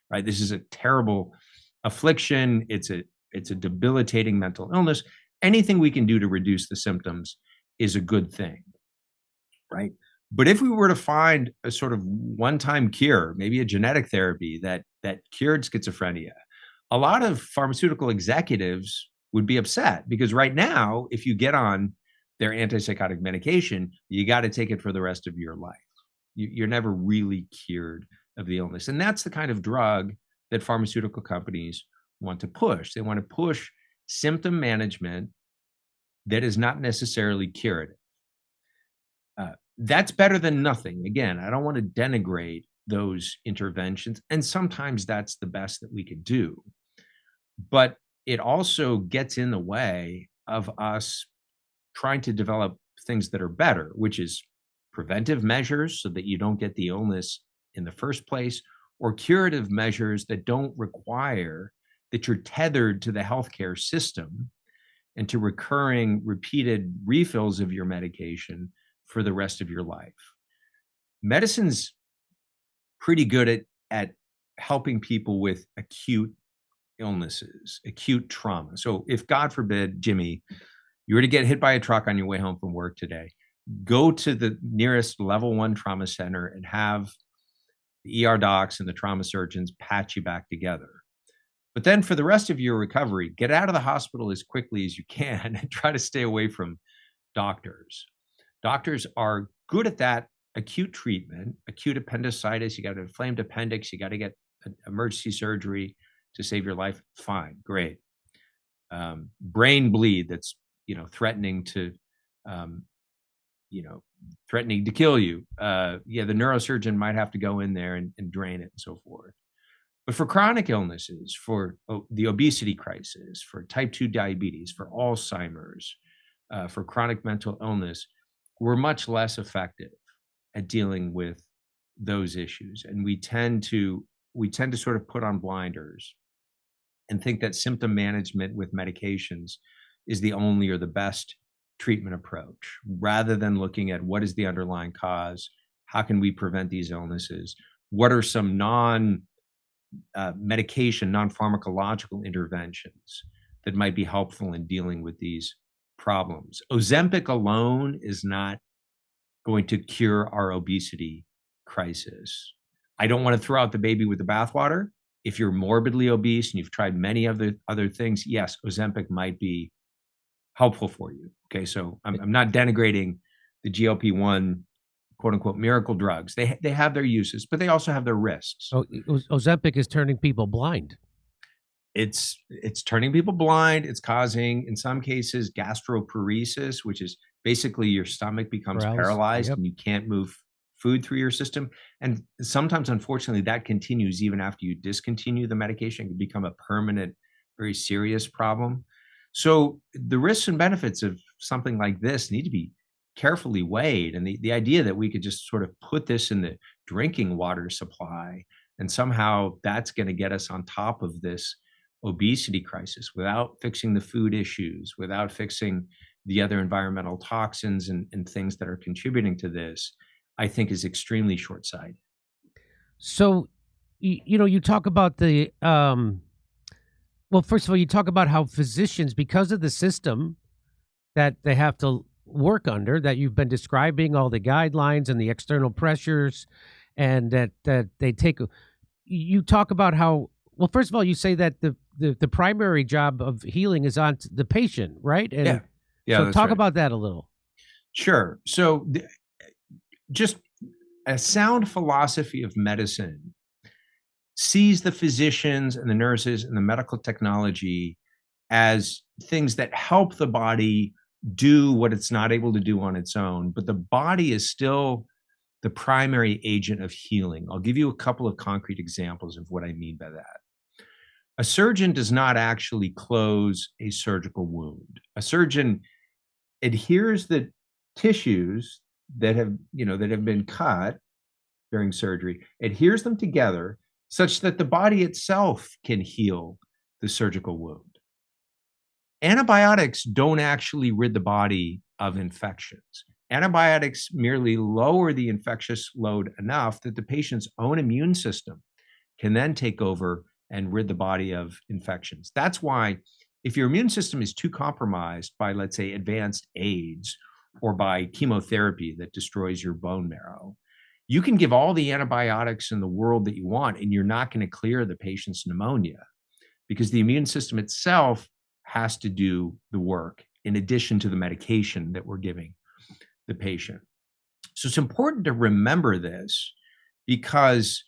right? This is a terrible affliction. It's a debilitating mental illness. Anything we can do to reduce the symptoms is a good thing, right? But if we were to find a sort of one-time cure, maybe a genetic therapy that cured schizophrenia, a lot of pharmaceutical executives would be upset because right now, if you get on their antipsychotic medication, you got to take it for the rest of your life. You're never really cured of the illness. And that's the kind of drug that pharmaceutical companies want to push. They want to push symptom management that is not necessarily curative. That's better than nothing. Again, I don't want to denigrate those interventions. And sometimes that's the best that we could do. But it also gets in the way of us trying to develop things that are better, which is preventive measures so that you don't get the illness in the first place, or curative measures that don't require that you're tethered to the healthcare system and to recurring, repeated refills of your medication for the rest of your life. Medicine's pretty good at helping people with acute illnesses, acute trauma. So if, God forbid, Jimmy, you were to get hit by a truck on your way home from work today, go to the nearest level 1 trauma center and have the ER docs and the trauma surgeons patch you back together. But then for the rest of your recovery, get out of the hospital as quickly as you can and try to stay away from doctors. Doctors are good at that acute treatment, acute appendicitis, you got an inflamed appendix, you got to get an emergency surgery to save your life. Fine, great. Brain bleed that's, threatening to, threatening to kill you. The neurosurgeon might have to go in there and drain it and so forth. But for chronic illnesses, for the obesity crisis, for type 2 diabetes, for Alzheimer's, for chronic mental illness, we're much less effective at dealing with those issues. And we tend to sort of put on blinders and think that symptom management with medications is the only or the best treatment approach, rather than looking at what is the underlying cause, how can we prevent these illnesses, what are some non-medication, non-pharmacological interventions that might be helpful in dealing with these problems. Ozempic alone is not going to cure our obesity crisis. I don't want to throw out the baby with the bathwater. If you're morbidly obese and you've tried many other things, yes, Ozempic might be helpful for you. Okay, so I'm not denigrating the GLP-1 quote unquote miracle drugs. They have their uses, but they also have their risks. So Ozempic is turning people blind. It's turning people blind. It's causing, in some cases, gastroparesis, which is basically your stomach becomes paralyzed and you can't move food through your system. And sometimes, unfortunately, that continues even after you discontinue the medication. It can become a permanent, very serious problem. So the risks and benefits of something like this need to be carefully weighed. And the idea that we could just sort of put this in the drinking water supply and somehow that's going to get us on top of this obesity crisis without fixing the food issues, without fixing the other environmental toxins and things that are contributing to this, I think is extremely short-sighted. So, you talk about the, well, first of all, you talk about how physicians, because of the system that they have to work under, that you've been describing, all the guidelines and the external pressures, and that they take, you talk about how, well, first of all, you say that the primary job of healing is on the patient, right? And yeah. So talk about that a little. Sure. So just a sound philosophy of medicine sees the physicians and the nurses and the medical technology as things that help the body do what it's not able to do on its own, but the body is still the primary agent of healing. I'll give you a couple of concrete examples of what I mean by that. A surgeon does not actually close a surgical wound. A surgeon adheres the tissues that have been cut during surgery, adheres them together such that the body itself can heal the surgical wound. Antibiotics don't actually rid the body of infections. Antibiotics merely lower the infectious load enough that the patient's own immune system can then take over and rid the body of infections. That's why if your immune system is too compromised by, let's say, advanced AIDS or by chemotherapy that destroys your bone marrow, you can give all the antibiotics in the world that you want, and you're not going to clear the patient's pneumonia because the immune system itself has to do the work in addition to the medication that we're giving the patient. So it's important to remember this because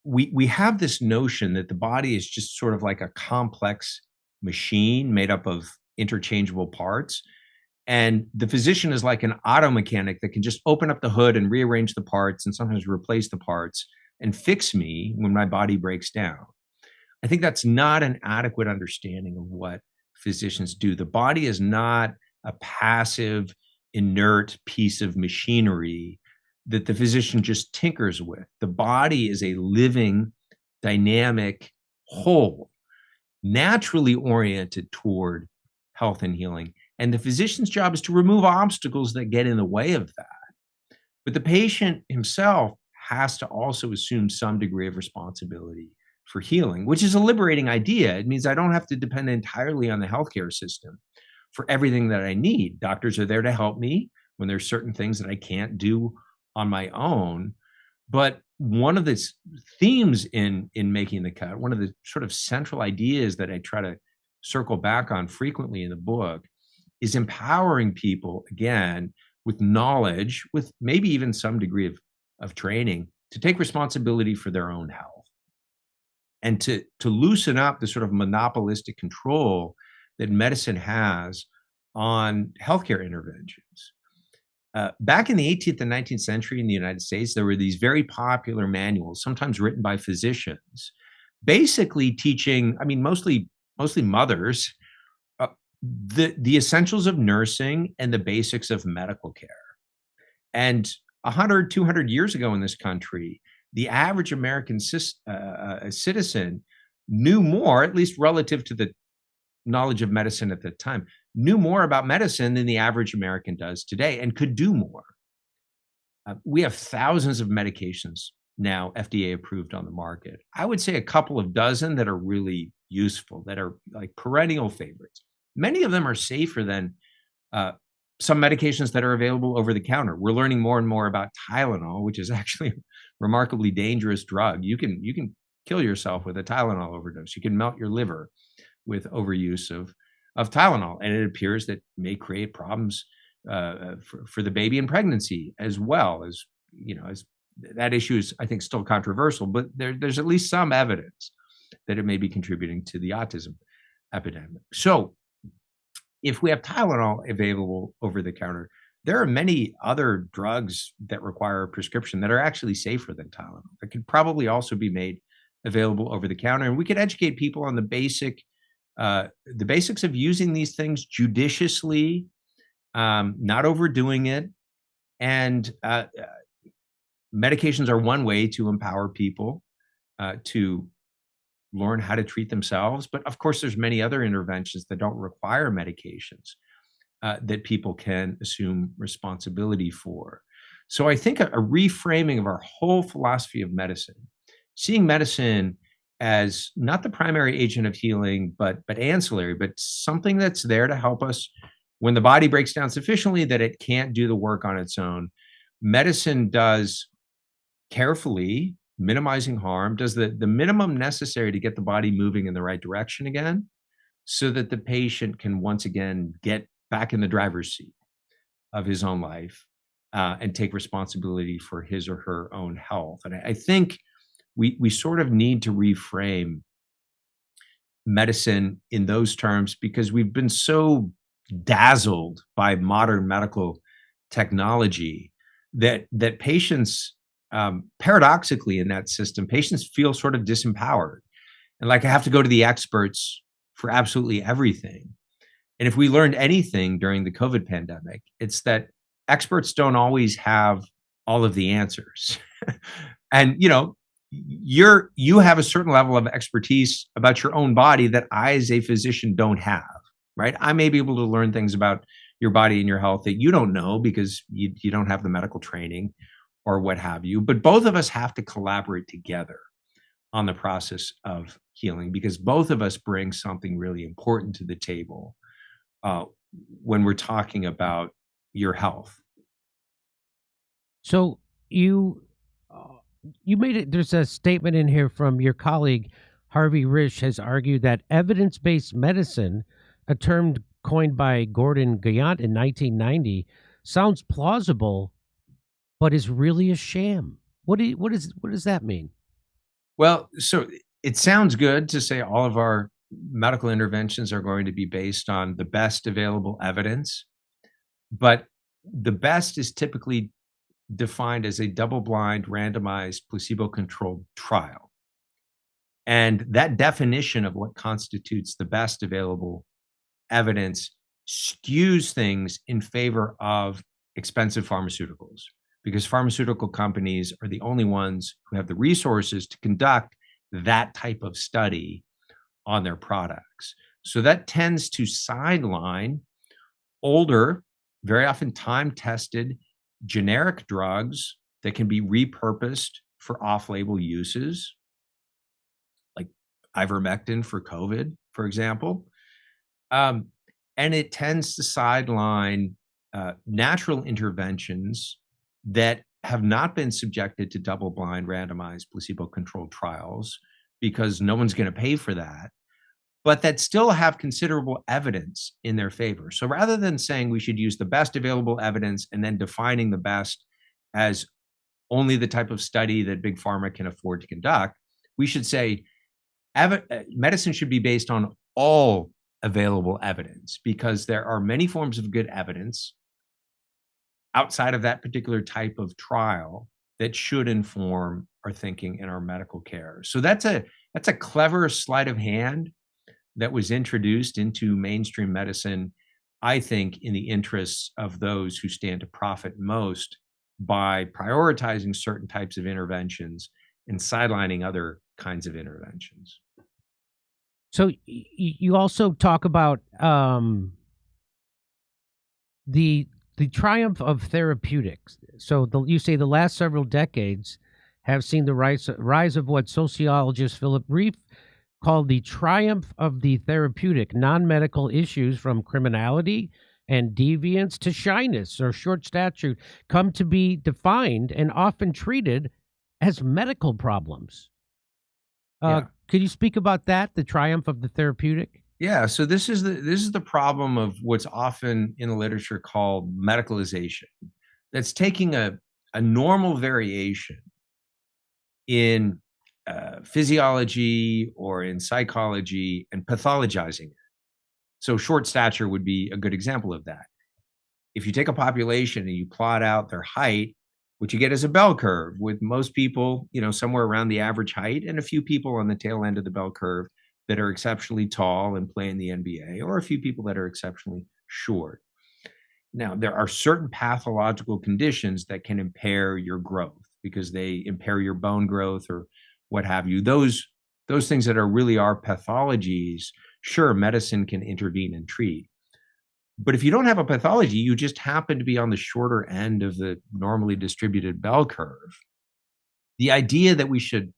we have this notion that the body is just sort of like a complex machine made up of interchangeable parts. And the physician is like an auto mechanic that can just open up the hood and rearrange the parts and sometimes replace the parts and fix me when my body breaks down. I think that's not an adequate understanding of what physicians do. The body is not a passive, inert piece of machinery that the physician just tinkers with. The body is a living, dynamic whole, naturally oriented toward health and healing. And the physician's job is to remove obstacles that get in the way of that. But the patient himself has to also assume some degree of responsibility for healing, which is a liberating idea. It means I don't have to depend entirely on the healthcare system for everything that I need. Doctors are there to help me when there's certain things that I can't do on my own. But one of the themes in making the cut, one of the sort of central ideas that I try to circle back on frequently in the book, is empowering people, again, with knowledge, with maybe even some degree of training, to take responsibility for their own health and to loosen up the sort of monopolistic control that medicine has on healthcare interventions. Back in the 18th and 19th century in the United States, there were these very popular manuals, sometimes written by physicians, basically teaching, I mean, mostly mothers, the essentials of nursing and the basics of medical care. And 100, 200 years ago in this country, the average American citizen knew more, at least relative to the knowledge of medicine at the time, knew more about medicine than the average American does today and could do more. We have thousands of medications now FDA approved on the market. I would say a couple of dozen that are really useful, that are like perennial favorites. Many of them are safer than some medications that are available over the counter. We're learning more and more about Tylenol, which is actually a remarkably dangerous drug. You can kill yourself with a Tylenol overdose. You can melt your liver with overuse of Tylenol, and it appears that may create problems for the baby in pregnancy, as well as, as that issue is, I think, still controversial, but there's at least some evidence that it may be contributing to the autism epidemic. So if we have Tylenol available over the counter, there are many other drugs that require a prescription that are actually safer than Tylenol, that could probably also be made available over the counter. And we could educate people on the basics of using these things judiciously, not overdoing it. And medications are one way to empower people to learn how to treat themselves. But of course, there's many other interventions that don't require medications that people can assume responsibility for. So I think a reframing of our whole philosophy of medicine, seeing medicine as not the primary agent of healing, but ancillary, but something that's there to help us when the body breaks down sufficiently that it can't do the work on its own. Medicine does carefully, minimizing harm, does the minimum necessary to get the body moving in the right direction again, so that the patient can once again get back in the driver's seat of his own life and take responsibility for his or her own health. And I think we sort of need to reframe medicine in those terms, because we've been so dazzled by modern medical technology that patients, paradoxically in that system, patients feel sort of disempowered and like I have to go to the experts for absolutely everything. And if we learned anything during the COVID pandemic, it's that experts don't always have all of the answers. And, you have a certain level of expertise about your own body that I, as a physician, don't have, right? I may be able to learn things about your body and your health that you don't know because you don't have the medical training or what have you. But both of us have to collaborate together on the process of healing, because both of us bring something really important to the table when we're talking about your health. So you made it. There's a statement in here from your colleague Harvey Risch has argued that evidence-based medicine, a term coined by Gordon Guillant in 1990, sounds plausible, but is really a sham. What does that mean? Well, so it sounds good to say all of our medical interventions are going to be based on the best available evidence, but the best is typically defined as a double-blind, randomized, placebo-controlled trial. And that definition of what constitutes the best available evidence skews things in favor of expensive pharmaceuticals, because pharmaceutical companies are the only ones who have the resources to conduct that type of study on their products. So that tends to sideline older, very often time-tested, generic drugs that can be repurposed for off-label uses, like ivermectin for COVID, for example. And it tends to sideline natural interventions that have not been subjected to double-blind, randomized, placebo-controlled trials because no one's going to pay for that, but that still have considerable evidence in their favor. So rather than saying we should use the best available evidence and then defining the best as only the type of study that big pharma can afford to conduct, we should say medicine should be based on all available evidence, because there are many forms of good evidence outside of that particular type of trial that should inform our thinking and our medical care. So that's a clever sleight of hand that was introduced into mainstream medicine, I think, in the interests of those who stand to profit most by prioritizing certain types of interventions and sidelining other kinds of interventions. So you also talk about the triumph of therapeutics. So you say the last several decades have seen the rise of what sociologist Philip Reif called the triumph of the therapeutic, non-medical issues from criminality and deviance to shyness or short stature come to be defined and often treated as medical problems. Could you speak about that, the triumph of the therapeutic? Yeah, so this is the problem of what's often in the literature called medicalization. That's taking a normal variation in physiology or in psychology and pathologizing it. So short stature would be a good example of that. If you take a population and you plot out their height, what you get is a bell curve with most people, somewhere around the average height, and a few people on the tail end of the bell curve that are exceptionally tall and play in the NBA, or a few people that are exceptionally short. Now, there are certain pathological conditions that can impair your growth because they impair your bone growth or what have you. Those things that really are pathologies, sure, medicine can intervene and treat. But if you don't have a pathology, you just happen to be on the shorter end of the normally distributed bell curve. The idea that we should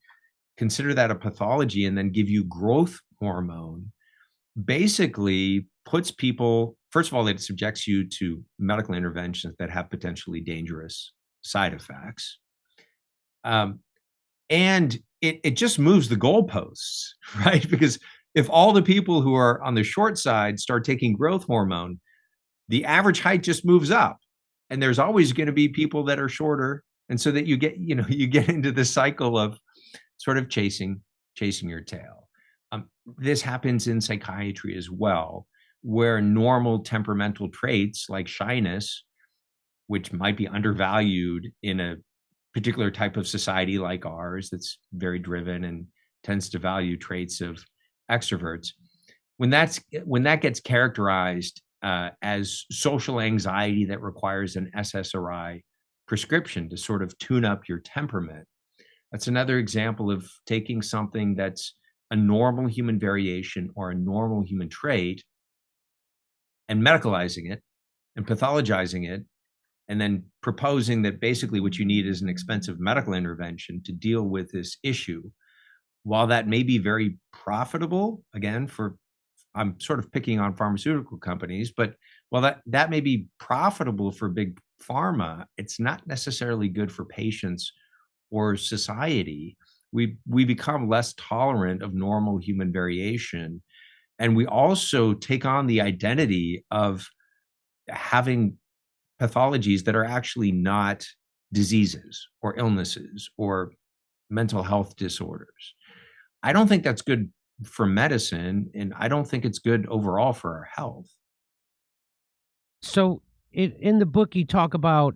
consider that a pathology and then give you growth hormone basically puts people, first of all, it subjects you to medical interventions that have potentially dangerous side effects. And it just moves the goalposts, right? Because if all the people who are on the short side start taking growth hormone, the average height just moves up, and there's always going to be people that are shorter. And so that you get into this cycle of sort of chasing your tail. This happens in psychiatry as well, where normal temperamental traits like shyness, which might be undervalued in a particular type of society like ours that's very driven and tends to value traits of extroverts, when that gets characterized as social anxiety that requires an SSRI prescription to sort of tune up your temperament, that's another example of taking something that's a normal human variation or a normal human trait and medicalizing it and pathologizing it, and then proposing that basically what you need is an expensive medical intervention to deal with this issue. While that may be very profitable, again, I'm sort of picking on pharmaceutical companies, but while that may be profitable for big pharma, it's not necessarily good for patients or society. We become less tolerant of normal human variation. And we also take on the identity of having pathologies that are actually not diseases or illnesses or mental health disorders. I don't think that's good for medicine, and I don't think it's good overall for our health. So in the book, you talk about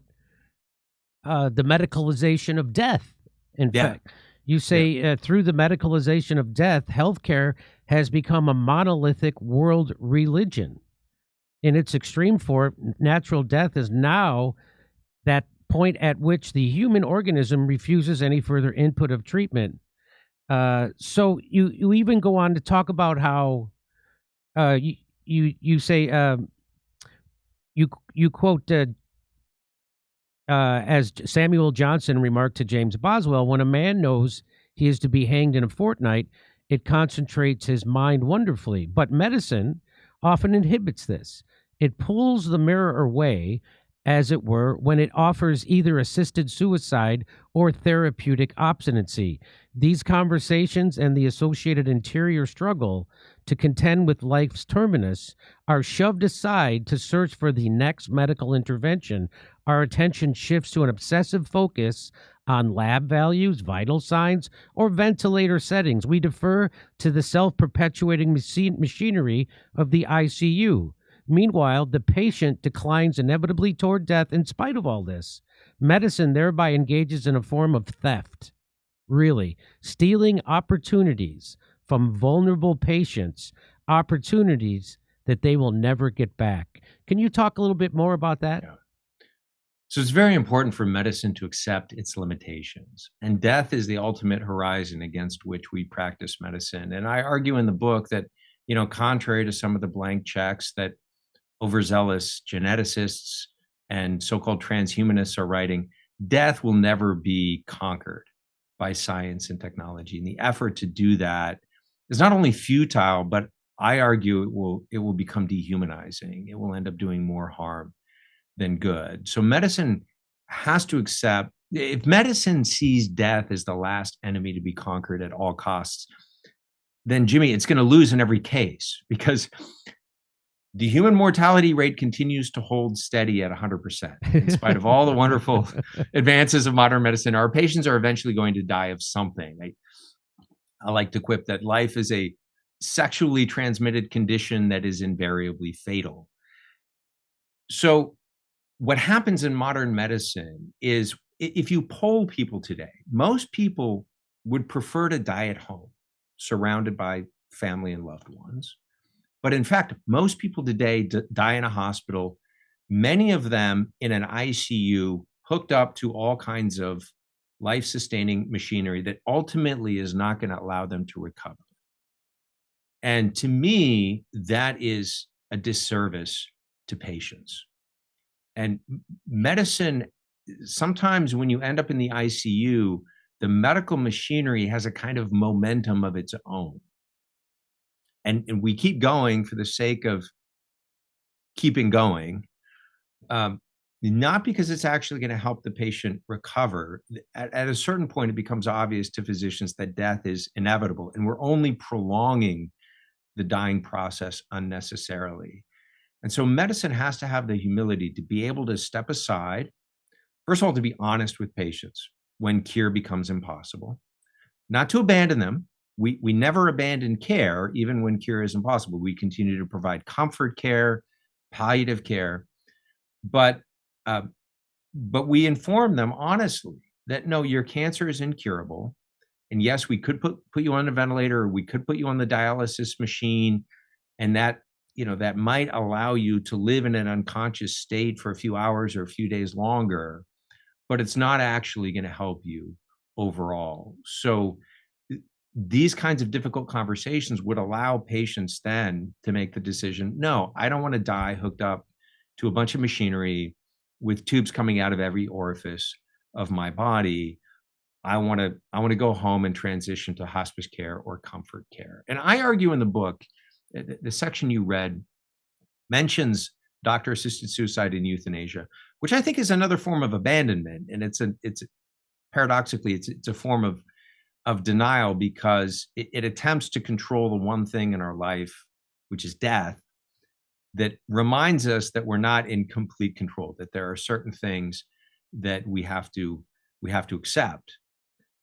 the medicalization of death. In fact, you say through the medicalization of death, healthcare has become a monolithic world religion. In its extreme form, natural death is now that point at which the human organism refuses any further input of treatment. So you even go on to talk about how you say you quote as Samuel Johnson remarked to James Boswell, when a man knows he is to be hanged in a fortnight It concentrates his mind wonderfully. But medicine often inhibits this. It pulls the mirror away, as it were, when it offers either assisted suicide or therapeutic obstinacy. These conversations and the associated interior struggle to contend with life's terminus are shoved aside to search for the next medical intervention. Our attention shifts to an obsessive focus on lab values, vital signs, or ventilator settings. We defer to the self-perpetuating machinery of the ICU. Meanwhile, the patient declines inevitably toward death in spite of all this. Medicine thereby engages in a form of theft, really, stealing opportunities from vulnerable patients, opportunities that they will never get back. Can you talk a little bit more about that? Yeah. So it's very important for medicine to accept its limitations. And death is the ultimate horizon against which we practice medicine. And I argue in the book that, contrary to some of the blank checks that overzealous geneticists and so-called transhumanists are writing, death will never be conquered by science and technology. And the effort to do that is not only futile, but I argue it will become dehumanizing. It will end up doing more harm than good. So medicine has to accept, if medicine sees death as the last enemy to be conquered at all costs, then Jimmy, it's going to lose in every case, because the human mortality rate continues to hold steady at 100%. In spite of all the wonderful advances of modern medicine, our patients are eventually going to die of something. I like to quip that life is a sexually transmitted condition that is invariably fatal. So what happens in modern medicine is, if you poll people today, most people would prefer to die at home, surrounded by family and loved ones. But in fact, most people today die in a hospital, many of them in an ICU, hooked up to all kinds of life-sustaining machinery that ultimately is not going to allow them to recover. And to me, that is a disservice to patients. And medicine, sometimes when you end up in the ICU, the medical machinery has a kind of momentum of its own. And we keep going for the sake of keeping going, not because it's actually going to help the patient recover. At a certain point, it becomes obvious to physicians that death is inevitable, and we're only prolonging the dying process unnecessarily. And so medicine has to have the humility to be able to step aside, first of all, to be honest with patients when cure becomes impossible, not to abandon them. We never abandon care, even when cure is impossible. We continue to provide comfort care, palliative care, but we inform them honestly that no, your cancer is incurable. And yes, we could put you on a ventilator, or we could put you on the dialysis machine, and that might allow you to live in an unconscious state for a few hours or a few days longer, but it's not actually going to help you overall. So these kinds of difficult conversations would allow patients then to make the decision, no, I don't want to die hooked up to a bunch of machinery with tubes coming out of every orifice of my body. I want to go home and transition to hospice care or comfort care. And I argue in the book, the section you read mentions doctor-assisted suicide and euthanasia, which I think is another form of abandonment. And it's paradoxically, it's a form of denial, because it attempts to control the one thing in our life, which is death, that reminds us that we're not in complete control, that there are certain things that we have to accept,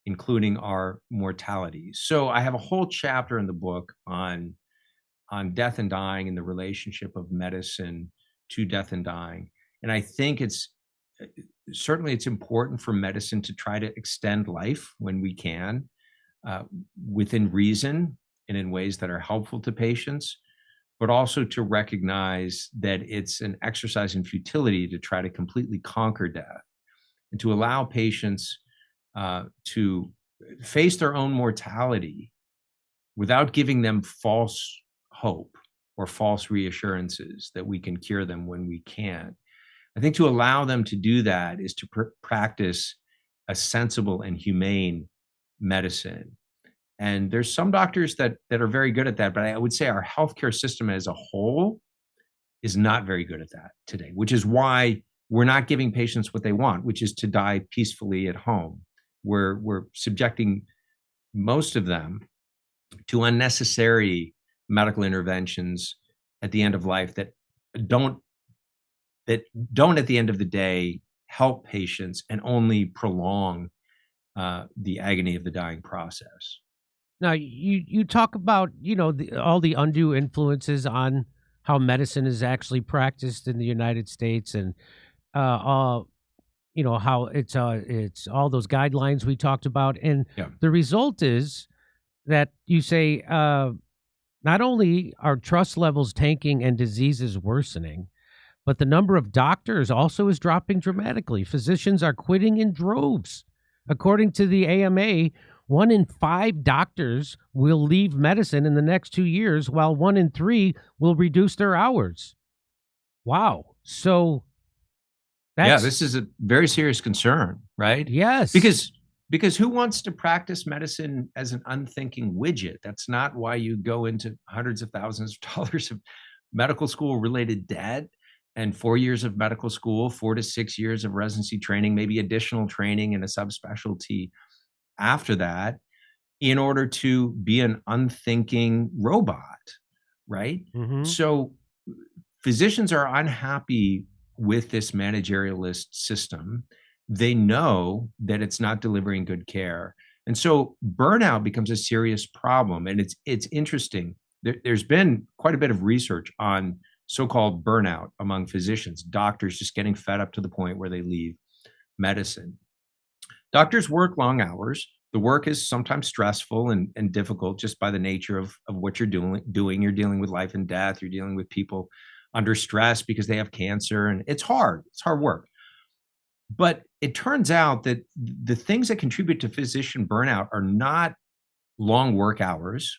including our mortality. So I have a whole chapter in the book on death and dying and the relationship of medicine to death and dying. And I think it's important for medicine to try to extend life when we can, within reason and in ways that are helpful to patients, but also to recognize that it's an exercise in futility to try to completely conquer death, and to allow patients to face their own mortality without giving them false hope or false reassurances that we can cure them when we can't. I think to allow them to do that is to practice a sensible and humane medicine. And there's some doctors that are very good at that, but I would say our healthcare system as a whole is not very good at that today, which is why we're not giving patients what they want, which is to die peacefully at home. We're subjecting most of them to unnecessary medical interventions at the end of life that don't at the end of the day help patients and only prolong the agony of the dying process. Now, you talk about, all the undue influences on how medicine is actually practiced in the United States, and how it's all those guidelines we talked about, and Yeah. the result is that you say not only are trust levels tanking and diseases worsening, but the number of doctors also is dropping dramatically. Physicians are quitting in droves. According to the AMA, 1 in 5 doctors will leave medicine in the next 2 years, while 1 in 3 will reduce their hours. Wow. So that's, This is a very serious concern, right? yes. Because who wants to practice medicine as an unthinking widget? That's not why you go into hundreds of thousands of dollars of medical school related debt and 4 years of medical school, 4 to 6 years of residency training, maybe additional training in a subspecialty after that, in order to be an unthinking robot, right? Mhm. So physicians are unhappy with this managerialist system. They know that it's not delivering good care. And so burnout becomes a serious problem. And it's interesting. There's been quite a bit of research on so-called burnout among physicians, doctors just getting fed up to the point where they leave medicine. Doctors work long hours. The work is sometimes stressful and difficult just by the nature of what you're doing. You're dealing with life and death. You're dealing with people under stress because they have cancer, and it's hard. It's hard work. But it turns out that the things that contribute to physician burnout are not long work hours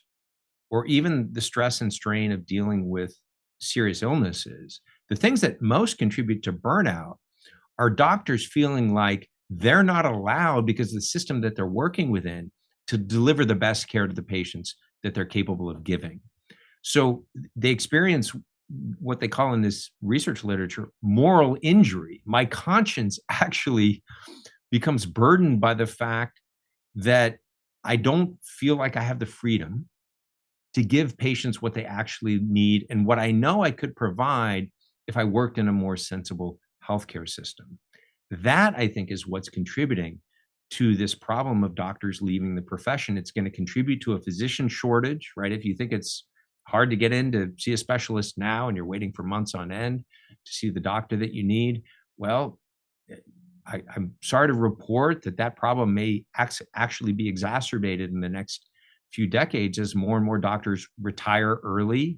or even the stress and strain of dealing with serious illnesses. The things that most contribute to burnout are doctors feeling like they're not allowed, because of the system that they're working within, to deliver the best care to the patients that they're capable of giving. So they experience what they call in this research literature moral injury. My conscience actually becomes burdened by the fact that I don't feel like I have the freedom to give patients what they actually need and what I know I could provide if I worked in a more sensible healthcare system. That, I think, is what's contributing to this problem of doctors leaving the profession. It's going to contribute to a physician shortage, right? If you think it's hard to get in to see a specialist now and you're waiting for months on end to see the doctor that you need, well, I'm sorry to report that problem may actually be exacerbated in the next few decades as more and more doctors retire early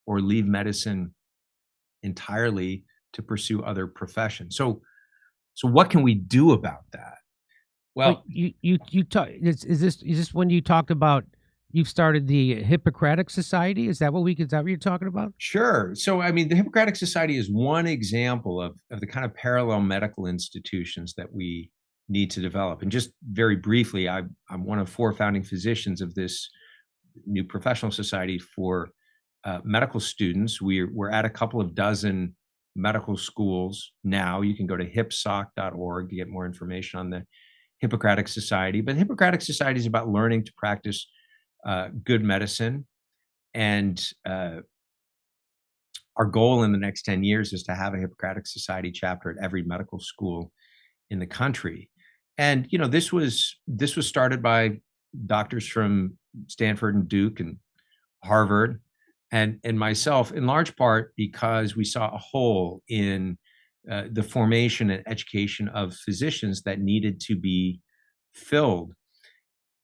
or leave medicine entirely to pursue other professions. So what can we do about that? Well, you talk, is this when you talked about you've started the Hippocratic Society? Is that what you're talking about? Sure. So, I mean, the Hippocratic Society is one example of the kind of parallel medical institutions that we need to develop. And just very briefly, I'm one of 4 founding physicians of this new professional society for medical students. We're at a couple of dozen medical schools now. You can go to hipsoc.org to get more information on the Hippocratic Society. But the Hippocratic Society is about learning to practice good medicine. And our goal in the next 10 years is to have a Hippocratic Society chapter at every medical school in the country. And, this was started by doctors from Stanford and Duke and Harvard and myself, in large part because we saw a hole in the formation and education of physicians that needed to be filled.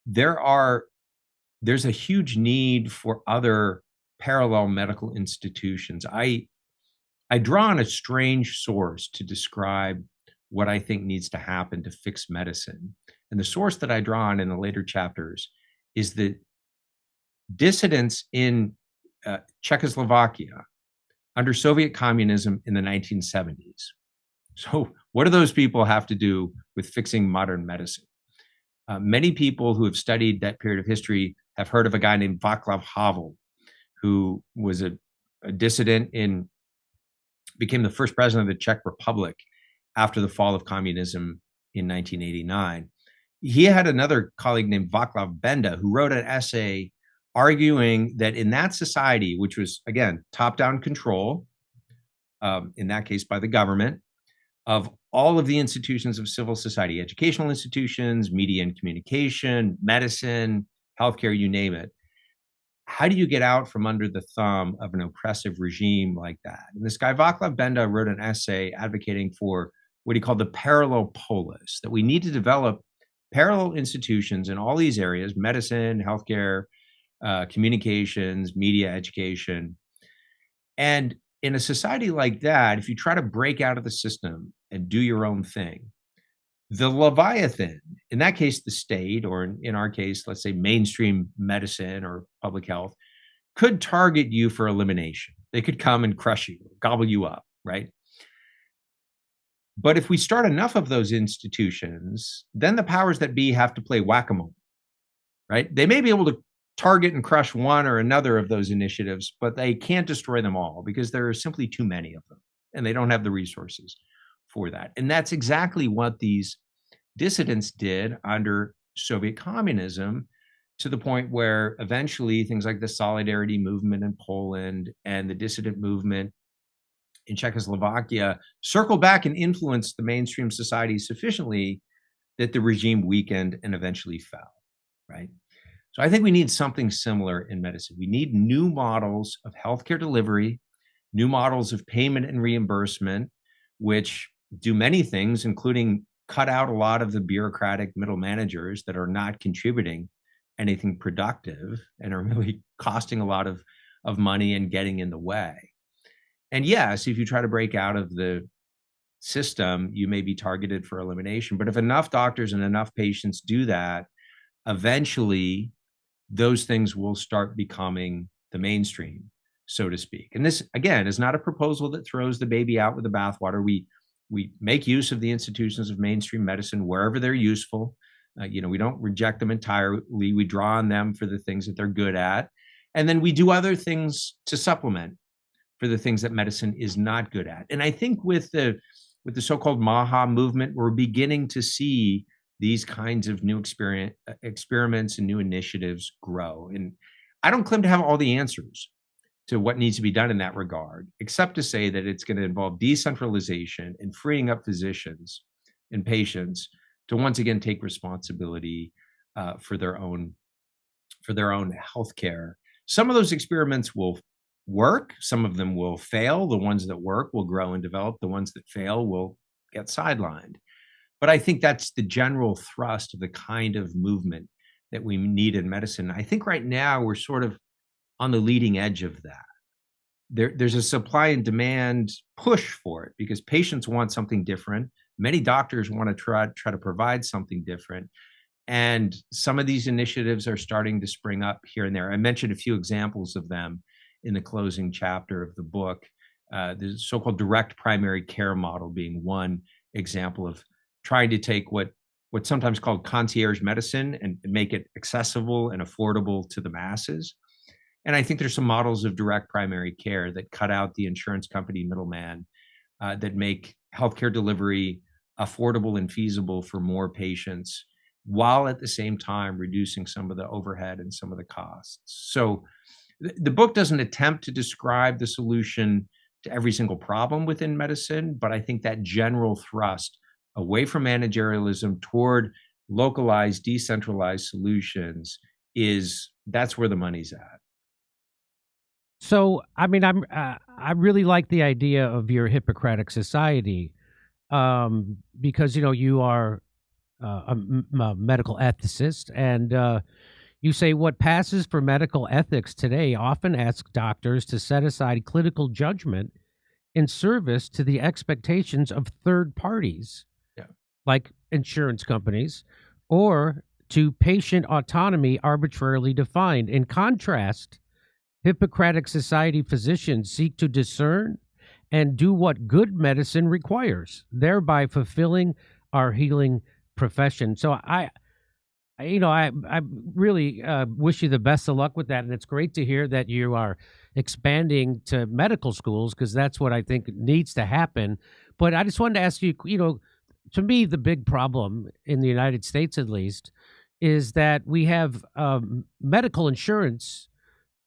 There's a huge need for other parallel medical institutions. I draw on a strange source to describe what I think needs to happen to fix medicine. And the source that I draw on in the later chapters is the dissidents in Czechoslovakia under Soviet communism in the 1970s. So what do those people have to do with fixing modern medicine? Many people who have studied that period of history have heard of a guy named Václav Havel, who was a dissident became the first president of the Czech Republic after the fall of communism in 1989. He had another colleague named Václav Benda, who wrote an essay arguing that in that society, which was, again, top-down control, in that case by the government, of all of the institutions of civil society, educational institutions, media and communication, medicine, healthcare, you name it. How do you get out from under the thumb of an oppressive regime like that? And this guy, Václav Benda, wrote an essay advocating for what he called the parallel polis, that we need to develop parallel institutions in all these areas, medicine, healthcare, communications, media, education. And in a society like that, if you try to break out of the system and do your own thing, the Leviathan, in that case, the state, or in our case, let's say mainstream medicine or public health, could target you for elimination. They could come and crush you, gobble you up, right? But if we start enough of those institutions, then the powers that be have to play whack-a-mole, right? They may be able to target and crush one or another of those initiatives, but they can't destroy them all because there are simply too many of them, and they don't have the resources for that. And that's exactly what these dissidents did under Soviet communism, to the point where eventually things like the Solidarity movement in Poland and the dissident movement in Czechoslovakia circled back and influenced the mainstream society sufficiently that the regime weakened and eventually fell, right? So I think we need something similar in medicine. We need new models of healthcare delivery, new models of payment and reimbursement, which do many things, including cut out a lot of the bureaucratic middle managers that are not contributing anything productive and are really costing a lot of money and getting in the way. And yes, if you try to break out of the system, you may be targeted for elimination. But if enough doctors and enough patients do that, eventually those things will start becoming the mainstream, so to speak. And this, again, is not a proposal that throws the baby out with the bathwater. We make use of the institutions of mainstream medicine wherever they're useful. We don't reject them entirely. We draw on them for the things that they're good at. And then we do other things to supplement for the things that medicine is not good at. And I think with the so-called MAHA movement, we're beginning to see these kinds of new experiments and new initiatives grow. And I don't claim to have all the answers to what needs to be done in that regard, except to say that it's going to involve decentralization and freeing up physicians and patients to once again take responsibility for their own healthcare. Some of those experiments will work, some of them will fail. The ones that work will grow and develop. The ones that fail will get sidelined. But I think that's the general thrust of the kind of movement that we need in medicine. I think right now we're sort of on the leading edge of that. There's a supply and demand push for it because patients want something different. Many doctors want to try to provide something different. And some of these initiatives are starting to spring up here and there. I mentioned a few examples of them in the closing chapter of the book. The so-called direct primary care model being one example of trying to take what's sometimes called concierge medicine and make it accessible and affordable to the masses. And I think there's some models of direct primary care that cut out the insurance company middleman, that make healthcare delivery affordable and feasible for more patients, while at the same time reducing some of the overhead and some of the costs. So the book doesn't attempt to describe the solution to every single problem within medicine, but I think that general thrust away from managerialism toward localized, decentralized solutions that's where the money's at. So, I mean, I really like the idea of your Hippocratic Society, because you are a medical ethicist, and you say what passes for medical ethics today often asks doctors to set aside clinical judgment in service to the expectations of third parties, like insurance companies, or to patient autonomy arbitrarily defined. In contrast, Hippocratic Society physicians seek to discern and do what good medicine requires, thereby fulfilling our healing profession. So I really wish you the best of luck with that, and it's great to hear that you are expanding to medical schools because that's what I think needs to happen. But I just wanted to ask you, to me, the big problem in the United States, at least, is that we have medical insurance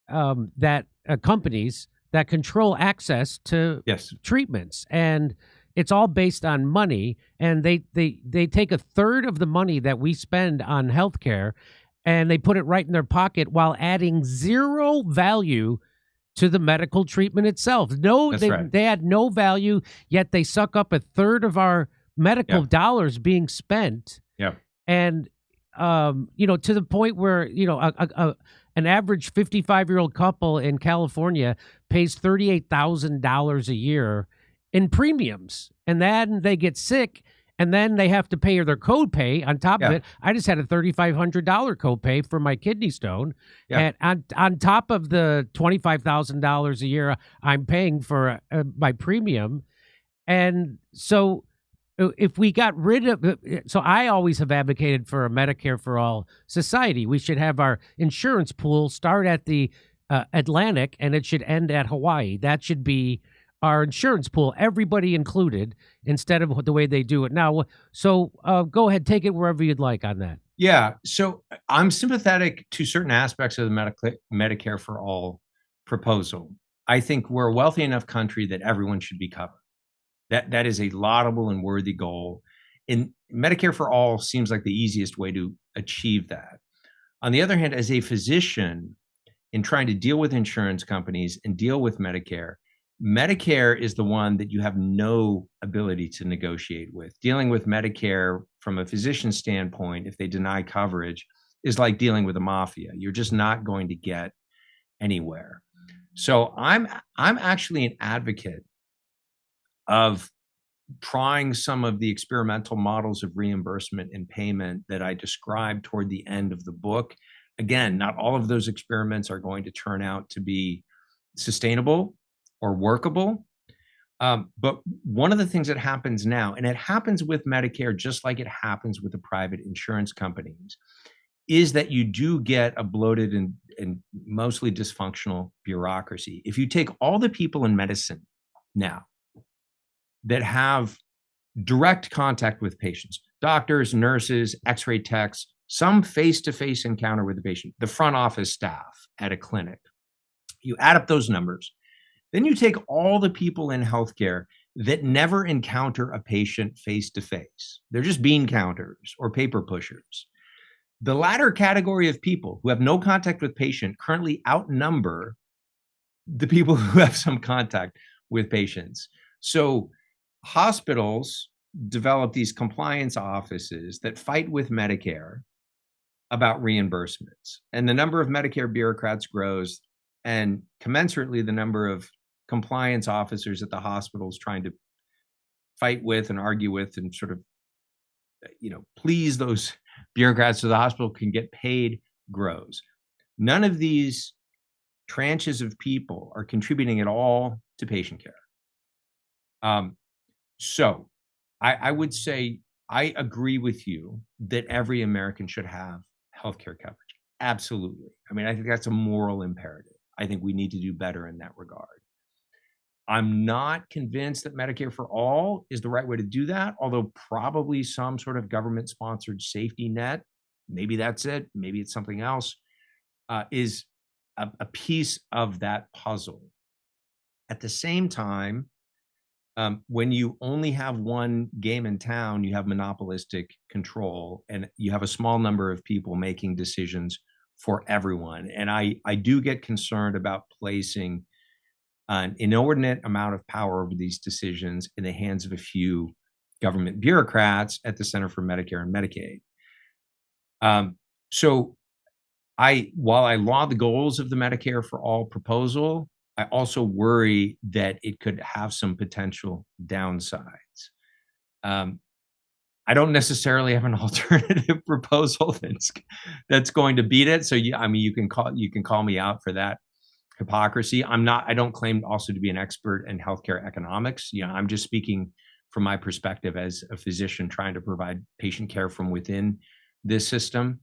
that companies that control access to Yes. treatments, and it's all based on money, and they take a third of the money that we spend on healthcare and they put it right in their pocket while adding zero value to the medical treatment itself. That's right. They add no value, yet they suck up a third of our medical dollars being spent. Yeah. And to the point where an average 55-year-old couple in California pays $38,000 a year in premiums, and then they get sick, and then they have to pay their copay on top of it. I just had a $3,500 copay for my kidney stone, and on top of the $25,000 a year I'm paying for my premium. And so if we got rid of so I always have advocated for a Medicare for all society. We should have our insurance pool start at the Atlantic and it should end at Hawaii. That should be our insurance pool, everybody included, instead of the way they do it now. So go ahead, take it wherever you'd like on that. Yeah. So I'm sympathetic to certain aspects of the Medicare for all proposal. I think we're a wealthy enough country that everyone should be covered. That is a laudable and worthy goal. And Medicare for all seems like the easiest way to achieve that. On the other hand, as a physician, in trying to deal with insurance companies and deal with Medicare is the one that you have no ability to negotiate with. Dealing with Medicare from a physician standpoint, if they deny coverage, is like dealing with a mafia. You're just not going to get anywhere. So I'm actually an advocate of trying some of the experimental models of reimbursement and payment that I described toward the end of the book. Again, not all of those experiments are going to turn out to be sustainable or workable. But one of the things that happens now, and it happens with Medicare just like it happens with the private insurance companies, is that you do get a bloated and mostly dysfunctional bureaucracy. If you take all the people in medicine now that have direct contact with patients, doctors, nurses, x-ray techs, some face-to-face encounter with the patient, the front office staff at a clinic, you add up those numbers. Then you take all the people in healthcare that never encounter a patient face-to-face. They're just bean counters or paper pushers. The latter category of people who have no contact with patient currently outnumber the people who have some contact with patients. So hospitals develop these compliance offices that fight with Medicare about reimbursements. And the number of Medicare bureaucrats grows, and commensurately, the number of compliance officers at the hospitals trying to fight with and argue with and sort of, please those bureaucrats so the hospital can get paid grows. None of these tranches of people are contributing at all to patient care. So I would say I agree with you that every American should have healthcare coverage. Absolutely. I mean, I think that's a moral imperative. I think we need to do better in that regard. I'm not convinced that Medicare for all is the right way to do that, although probably some sort of government-sponsored safety net, maybe that's it, maybe it's something else, is a piece of that puzzle. At the same time, when you only have one game in town, you have monopolistic control, and you have a small number of people making decisions for everyone. And I do get concerned about placing an inordinate amount of power over these decisions in the hands of a few government bureaucrats at the Center for Medicare and Medicaid. So while I laud the goals of the Medicare for all proposal, I also worry that it could have some potential downsides. I don't necessarily have an alternative proposal that's going to beat it. So you can call me out for that hypocrisy. I don't claim also to be an expert in healthcare economics. I'm just speaking from my perspective as a physician trying to provide patient care from within this system.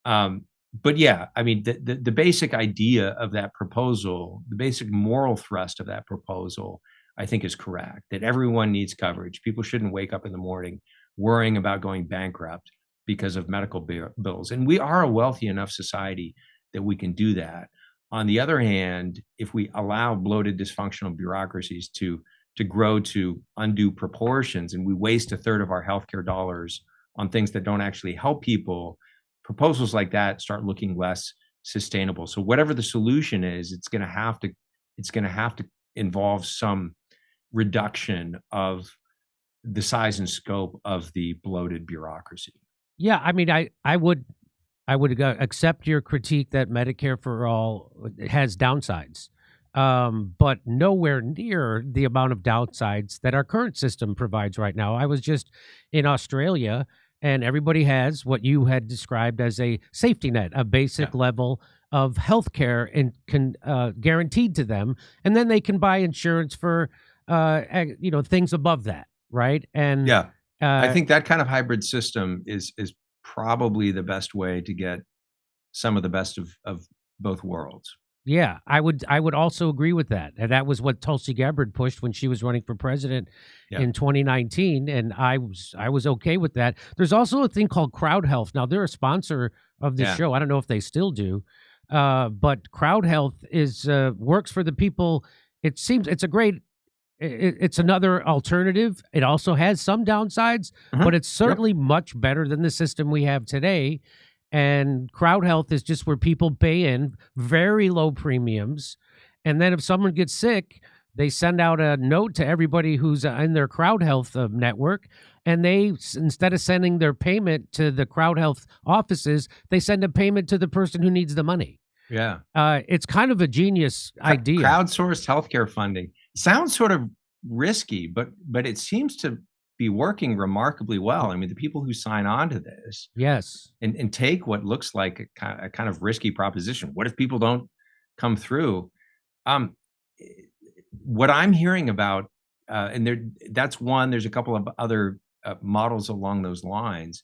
But yeah, I mean, the basic idea of that proposal, the basic moral thrust of that proposal, I think is correct, that everyone needs coverage. People shouldn't wake up in the morning worrying about going bankrupt because of medical bills. And we are a wealthy enough society that we can do that. On the other hand, if we allow bloated, dysfunctional bureaucracies to grow to undue proportions, and we waste a third of our healthcare dollars on things that don't actually help people, proposals like that start looking less sustainable. So whatever the solution is, it's going to have to involve some reduction of the size and scope of the bloated bureaucracy. Yeah, I mean, I would accept your critique that Medicare for all has downsides, but nowhere near the amount of downsides that our current system provides right now. I was just in Australia, and everybody has what you had described as a safety net, a basic level of health care and guaranteed to them, and then they can buy insurance for things above that, right? And I think that kind of hybrid system is probably the best way to get some of the best of both worlds. Yeah, I would also agree with that. And that was what Tulsi Gabbard pushed when she was running for president in 2019, and I was okay with that. There's also a thing called Crowd Health. Now, they're a sponsor of this show. I don't know if they still do. But Crowd Health is works for the people. It seems it's another alternative. It also has some downsides, but it's certainly much better than the system we have today. And Crowd Health is just where people pay in very low premiums. And then if someone gets sick, they send out a note to everybody who's in their Crowd Health network. And they, instead of sending their payment to the Crowd Health offices, they send a payment to the person who needs the money. Yeah. It's kind of a genius idea. Crowdsourced healthcare funding sounds sort of risky, but it seems to be working remarkably well. I mean, the people who sign on to this, and take what looks like a kind of risky proposition. What if people don't come through? What I'm hearing about, that's one. There's a couple of other models along those lines.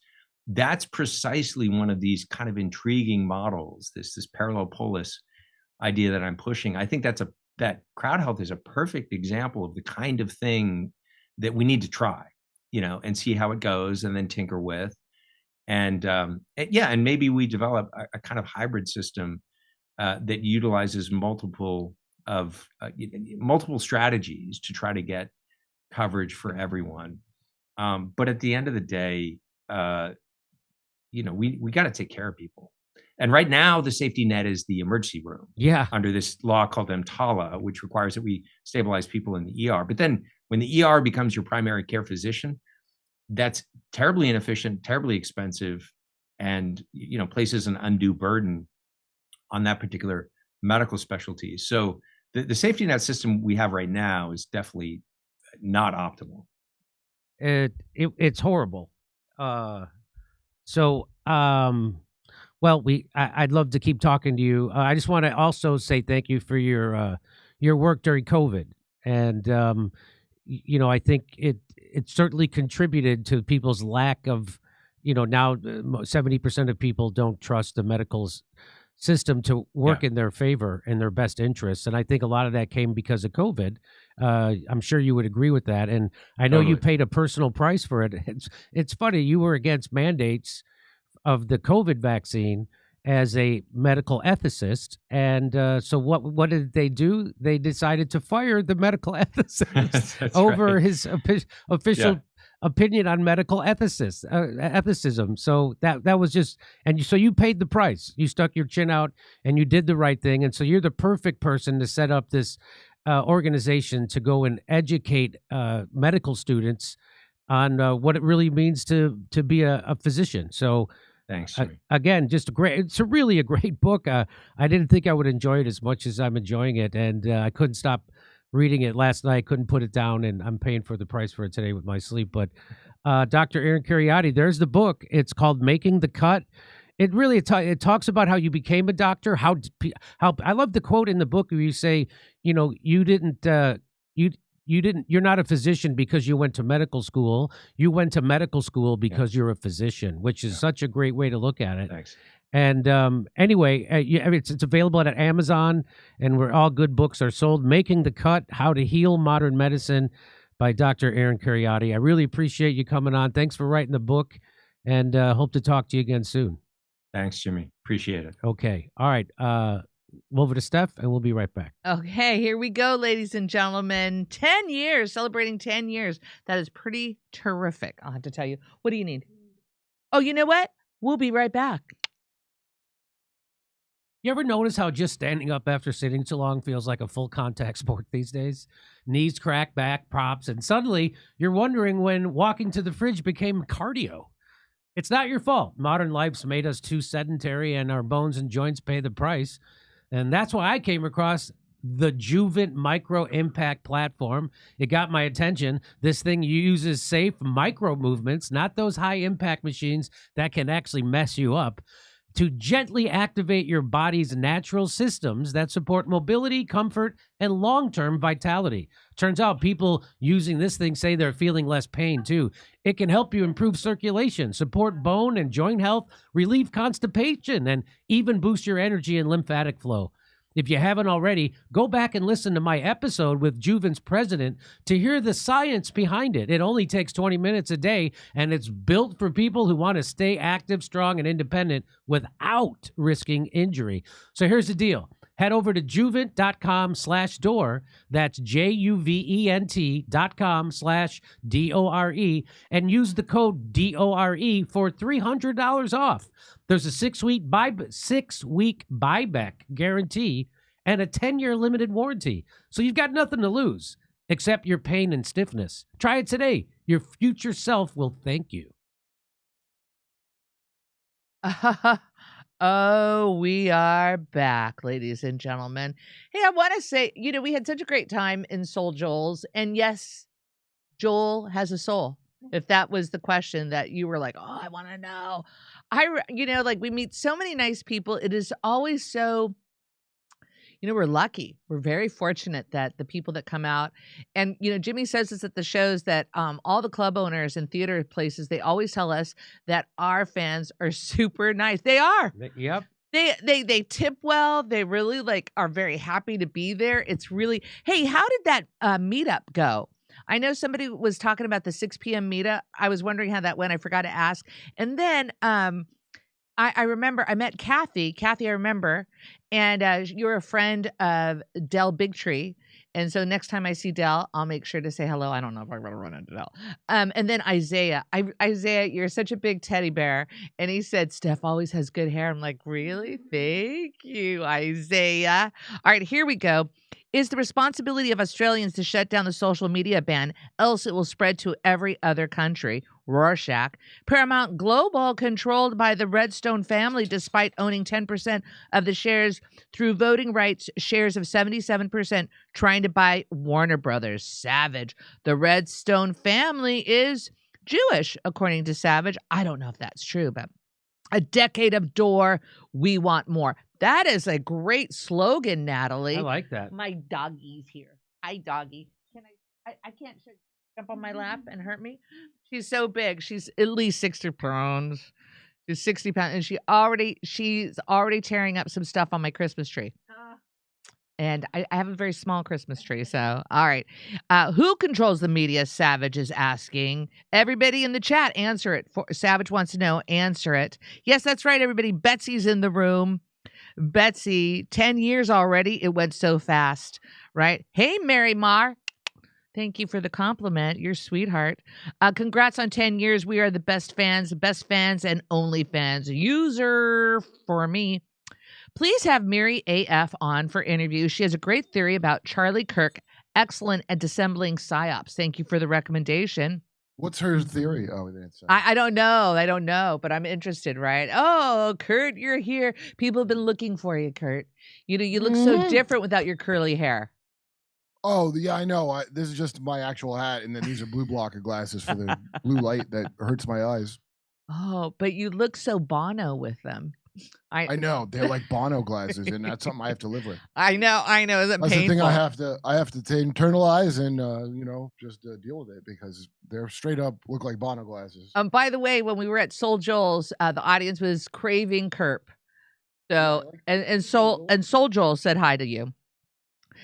That's precisely one of these kind of intriguing models. This parallel polis idea that I'm pushing. I think that crowd health is a perfect example of the kind of thing that we need to try, and see how it goes, and then tinker with, and maybe we develop a kind of hybrid system that utilizes multiple strategies to try to get coverage for everyone. But at the end of the day, we got to take care of people. And right now, the safety net is the emergency room. Yeah. Under this law called EMTALA, which requires that we stabilize people in the ER. But then when the ER becomes your primary care physician, that's terribly inefficient, terribly expensive, and places an undue burden on that particular medical specialty. So the safety net system we have right now is definitely not optimal. It's horrible. Well, I'd love to keep talking to you. I just want to also say thank you for your work during COVID, and I think it certainly contributed to people's lack of, now 70% of people don't trust the medical system to work in their favor, in their best interests, and I think a lot of that came because of COVID. I'm sure you would agree with that, and I know you paid a personal price for it. It's funny, you were against mandates of the COVID vaccine as a medical ethicist. And so what did they do? They decided to fire the medical ethicist over his official opinion on medical ethicism. So that was just, so you paid the price. You stuck your chin out and you did the right thing. And so you're the perfect person to set up this organization to go and educate medical students on what it really means to be a physician. So thanks. Again, it's really a great book. I didn't think I would enjoy it as much as I'm enjoying it, and I couldn't stop reading it last night. Couldn't put it down, and I'm paying for the price for it today with my sleep. But Dr. Aaron Kheriaty, there's the book. It's called Making the Cut. It really it talks about how you became a doctor. How I love the quote in the book where you say, you're not a physician because you went to medical school. You went to medical school because you're a physician, which is such a great way to look at it. Thanks. And anyway, I mean, it's available at Amazon, and where all good books are sold. Making the Cut: How to Heal Modern Medicine by Dr. Aaron Kheriaty. I really appreciate you coming on. Thanks for writing the book, and hope to talk to you again soon. Thanks, Jimmy. Appreciate it. Okay. All right. Over to Steph, and we'll be right back. Okay, here we go, ladies and gentlemen. 10 years, celebrating 10 years. That is pretty terrific, I'll have to tell you. What do you need? Oh, you know what? We'll be right back. You ever notice how just standing up after sitting too long feels like a full contact sport these days? Knees crack, back, props, and suddenly you're wondering when walking to the fridge became cardio. It's not your fault. Modern life's made us too sedentary, and our bones and joints pay the price. And that's why I came across the Juvent Micro Impact platform. It got my attention. This thing uses safe micro movements, not those high impact machines that can actually mess you up, to gently activate your body's natural systems that support mobility, comfort, and long-term vitality. Turns out people using this thing say they're feeling less pain, too. It can help you improve circulation, support bone and joint health, relieve constipation, and even boost your energy and lymphatic flow. If you haven't already, go back and listen to my episode with Juvent's president to hear the science behind it. It only takes 20 minutes a day, and it's built for people who want to stay active, strong, and independent without risking injury. So here's the deal. Head over to juvent.com/door. That's JUVENT.com/DORE and use the code DORE for $300 off. There's a 6-week buyback guarantee and a 10-year limited warranty. So you've got nothing to lose except your pain and stiffness. Try it today. Your future self will thank you. Oh, we are back, ladies and gentlemen. Hey, I want to say, we had such a great time in Soul Joel's. And yes, Joel has a soul. If that was the question that you were like, oh, I want to know. We meet so many nice people. It is always so, we're lucky. We're very fortunate that the people that come out, and, Jimmy says this at the shows, that all the club owners and theater places, they always tell us that our fans are super nice. They are. Yep. They tip well. They really are very happy to be there. It's really, hey, how did that meetup go? I know somebody was talking about the 6 p.m. meetup. I was wondering how that went. I forgot to ask. And then I remember I met Kathy. Kathy, I remember. And you're a friend of Del Bigtree. And so next time I see Del, I'll make sure to say hello. I don't know if I'm going to run into Del. And then Isaiah. Isaiah, you're such a big teddy bear. And he said, Steph always has good hair. I'm like, really? Thank you, Isaiah. All right, here we go. Is the responsibility of Australians to shut down the social media ban, else it will spread to every other country. Rorschach. Paramount Global, controlled by the Redstone family, despite owning 10% of the shares through voting rights, shares of 77%, trying to buy Warner Brothers. Savage. The Redstone family is Jewish, according to Savage. I don't know if that's true, but a decade of Dore, we want more. That is a great slogan, Natalie. I like that. My doggie's here. Hi, doggie. I can't jump on my lap and hurt me? She's so big. She's at least 60 pounds. She's 60 pounds. And she's already tearing up some stuff on my Christmas tree. And I have a very small Christmas tree. So, all right. Who controls the media? Savage is asking. Everybody in the chat, answer it. Savage wants to know. Answer it. Yes, that's right, everybody. Betsy's in the room. Betsy, 10 years already. It went so fast, right? Hey, Mary Mar. Thank you for the compliment. You're a sweetheart. Congrats on 10 years. We are the best fans and only fans. User for me. Please have Mary AF on for interview. She has a great theory about Charlie Kirk. Excellent at dissembling psyops. Thank you for the recommendation. What's her theory? Oh, that's I don't know, but I'm interested, right? Oh, Kurt, you're here. People have been looking for you, Kurt. You look so different without your curly hair. Oh, yeah, I know. This is just my actual hat, and then these are blue blocker glasses for the blue light that hurts my eyes. Oh, but you look so Bono with them. I know. They're like Bono glasses, and that's something I have to live with. I know. That's painful. The thing I have to internalize and just deal with it, because they're straight up look like Bono glasses. By the way, when we were at Soul Joel's, the audience was craving Kurt. So and Soul Joel said hi to you.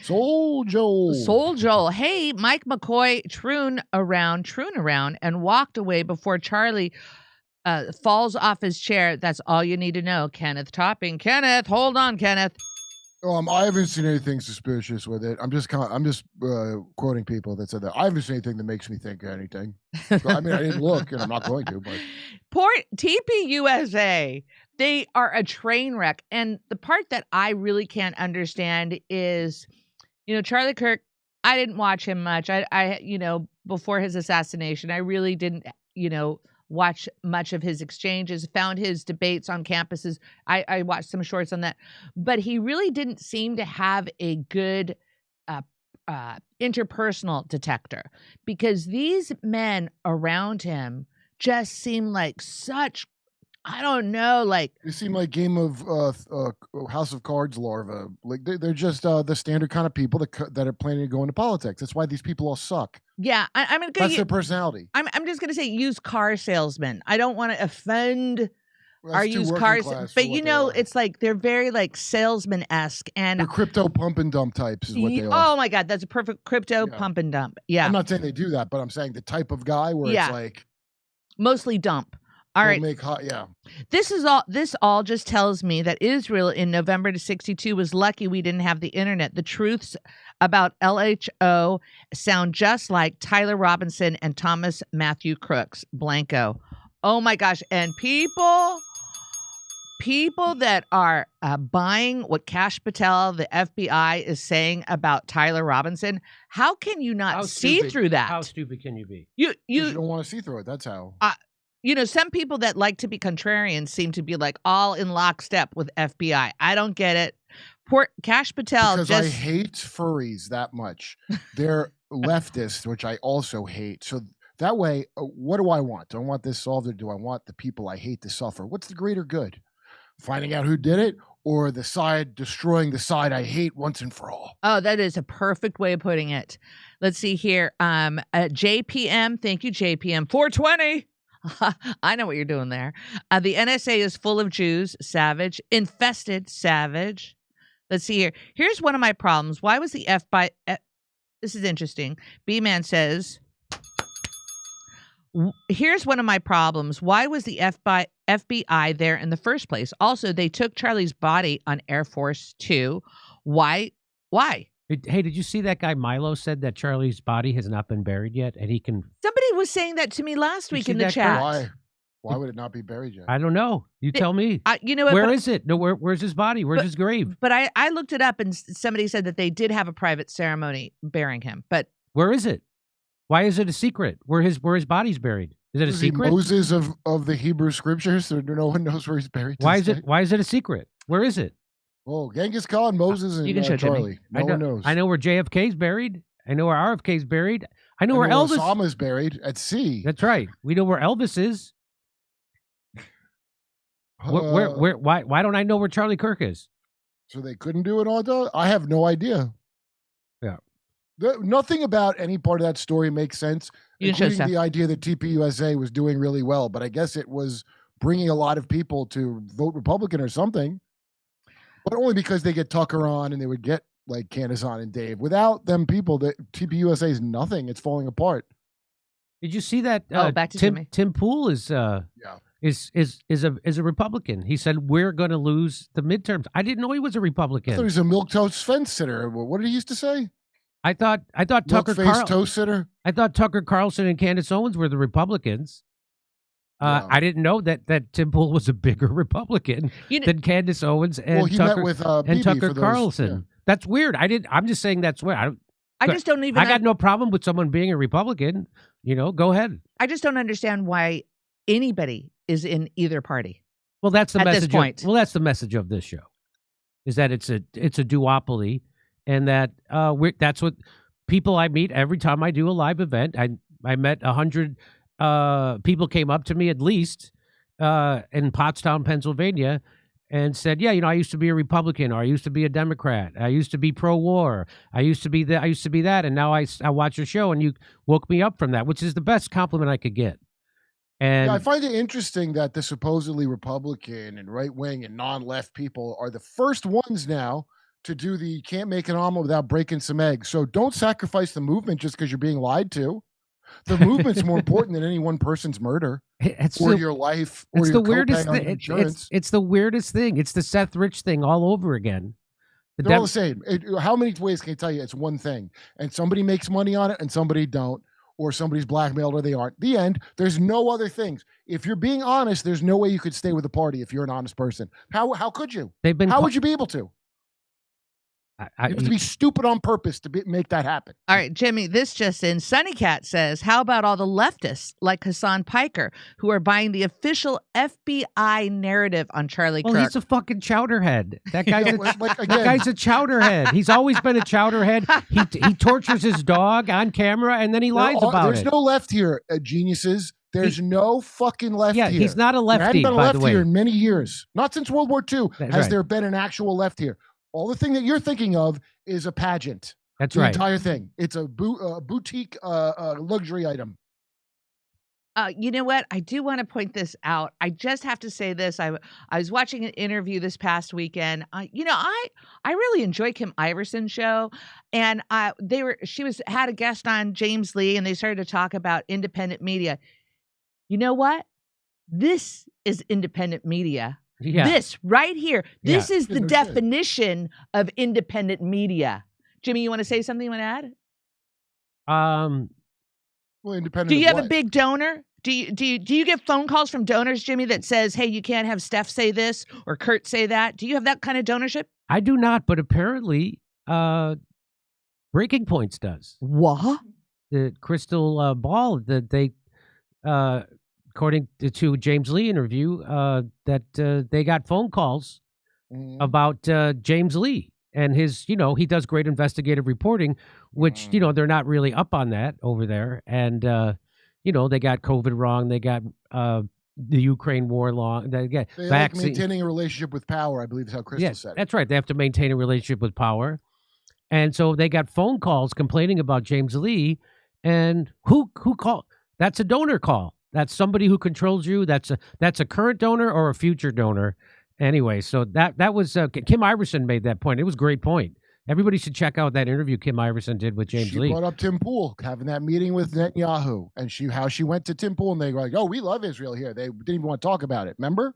Soul Joel. Soul Joel. Hey, Mike McCoy troon around, and walked away before Charlie falls off his chair. That's all you need to know. Kenneth Topping. Kenneth, hold on, Kenneth. I haven't seen anything suspicious with it. I'm just quoting people that said that. I haven't seen anything that makes me think anything. So, I mean, I didn't look, and I'm not going to. But Poor TPUSA. They are a train wreck, and the part that I really can't understand is, Charlie Kirk. I didn't watch him much. I before his assassination, I really didn't, watch much of his exchanges, found his debates on campuses. I watched some shorts on that, but he really didn't seem to have a good interpersonal detector, because these men around him just seem like such, I don't know, like they seem like Game of House of Cards larvae. Like they're just the standard kind of people that are planning to go into politics. That's why these people all suck. Yeah, I'm gonna. That's their personality. I'm just gonna say used car salesmen. I don't want to offend our That's too used working cars, class but for what they are. it's like they're very like salesman-esque, and They're crypto pump and dump types is what they are. oh my god, that's a perfect crypto Yeah. pump and dump. Yeah, I'm not saying they do that, but I'm saying the type of guy where Yeah. it's like mostly dump. All right, yeah. This all just tells me that Israel in November to 62 was lucky we didn't have the internet. The truths about LHO sound just like Tyler Robinson and Thomas Matthew Crooks. Blanco. Oh my gosh. And people that are buying what Kash Patel, the FBI, is saying about Tyler Robinson, how can you not see through that? How stupid can you be? You don't want to see through it. That's how. Some people that like to be contrarian seem to be like all in lockstep with FBI. I don't get it. Poor Kash Patel. Because I hate furries that much. They're leftist, which I also hate. So that way, what do I want? Do I want this solved, or do I want the people I hate to suffer? What's the greater good? Finding out who did it, or the side destroying the side I hate once and for all? Oh, that is a perfect way of putting it. Let's see here. JPM. Thank you, JPM. 420. I know what you're doing there. The NSA is full of Jews, savage, infested, savage. Let's see here. Here's one of my problems. Why was the FBI? This is interesting. B-Man says, here's one of my problems. Why was the FBI there in the first place? Also, they took Charlie's body on Air Force 2. Why? Hey, did you see that guy Milo said that Charlie's body has not been buried yet, and he can? Somebody was saying that to me last week in the chat. Why would it not be buried yet? I don't know. You tell me. You know what? Where is it? No, where's his body? Where's his grave? But I looked it up, and somebody said that they did have a private ceremony burying him. But where is it? Why is it a secret? Where his body's buried? Is it a secret? Moses of the Hebrew Scriptures, so no one knows where he's buried. Why is it a secret? Where is it? Oh, Genghis Khan, Moses, and you can show Charlie. Jimmy. No one knows. I know where JFK's buried. I know where RFK's buried. I know where Elvis. Osama's buried at sea. That's right. We know where Elvis is. Why don't I know where Charlie Kirk is? So they couldn't do it all. I have no idea. Yeah. Nothing about any part of that story makes sense, including the idea that TPUSA was doing really well. But I guess it was bringing a lot of people to vote Republican or something. But only because they get Tucker on and they would get like Candace on and Dave. Without them people, the TPUSA is nothing. It's falling apart. Did you see that? Back to Jimmy. Tim Pool is a Republican. He said we're going to lose the midterms. I didn't know he was a Republican. I thought he was a milquetoast fence sitter. What did he used to say? I thought Tucker toast sitter. I thought Tucker Carlson and Candace Owens were the Republicans. I didn't know that Tim Pool was a bigger Republican than Candace Owens and Tucker Carlson. Yeah. That's weird. I'm just saying that's weird. I got no problem with someone being a Republican. Go ahead. I just don't understand why anybody is in either party. Well, that's the at message. This point. Well, that's the message of this show, is that it's a duopoly, and that that's what people I meet every time I do a live event. I met 100. People came up to me at least in Pottstown, Pennsylvania, and said, "Yeah, I used to be a Republican, or I used to be a Democrat. I used to be pro-war. I used to be that, and now I watch your show, and you woke me up from that," which is the best compliment I could get. And Yeah, I find it interesting that the supposedly Republican and right wing and non-left people are the first ones now to do the can't make an omelet without breaking some eggs. So don't sacrifice the movement just because you're being lied to. The movement's more important than any one person's murder or your life or it's your the weirdest copay on thing. insurance. It's the weirdest thing. It's the Seth Rich thing all over again. They're all the same. How many ways can I tell you? It's one thing, and somebody makes money on it, and somebody don't, or somebody's blackmailed, or they aren't. The end. There's no other things. If you're being honest, there's no way you could stay with the party if you're an honest person. How could you? How would you be able to? You have to be stupid on purpose to make that happen. All right, Jimmy, this just in. Sunny Cat says, how about all the leftists like Hassan Piker who are buying the official FBI narrative on Charlie Kirk? Well, he's a fucking chowderhead. That guy's, that guy's a chowderhead. He's always been a chowderhead. He tortures his dog on camera, and then he lies about it. There's no left here, geniuses. There's no fucking left here. He's not a lefty, there hadn't been a by left the way. here in many years. Not since World War II has right. there been an actual left here. All the thing that you're thinking of is a pageant. That's the right. entire thing. It's a boutique luxury item. You know what? I do want to point this out. I just have to say this. I was watching an interview this past weekend. I really enjoy Kim Iverson's show, and she had a guest on, James Lee, and they started to talk about independent media. You know what? This is independent media. Yeah. This right here. This is the definition of independent media. Jimmy, you want to say something you want to add? Well, independent. Do you have what? a big donor? Do you get phone calls from donors, Jimmy, that says, "Hey, you can't have Steph say this or Kurt say that"? Do you have that kind of donorship? I do not, but apparently, Breaking Points does. What? The crystal ball that they, according to James Lee interview, that they got phone calls about James Lee and his, he does great investigative reporting, which, they're not really up on that over there. And, they got COVID wrong. They got the Ukraine war wrong. They got like maintaining a relationship with power, I believe is how Crystal said it. That's right. They have to maintain a relationship with power. And so they got phone calls complaining about James Lee. And who called? That's a donor call. That's somebody who controls you. That's a current donor or a future donor. Anyway, so that was Kim Iverson made that point. It was a great point. Everybody should check out that interview Kim Iverson did with James Lee. She brought up Tim Pool having that meeting with Netanyahu, and how she went to Tim Pool, and they were like, "Oh, we love Israel here." They didn't even want to talk about it. Remember?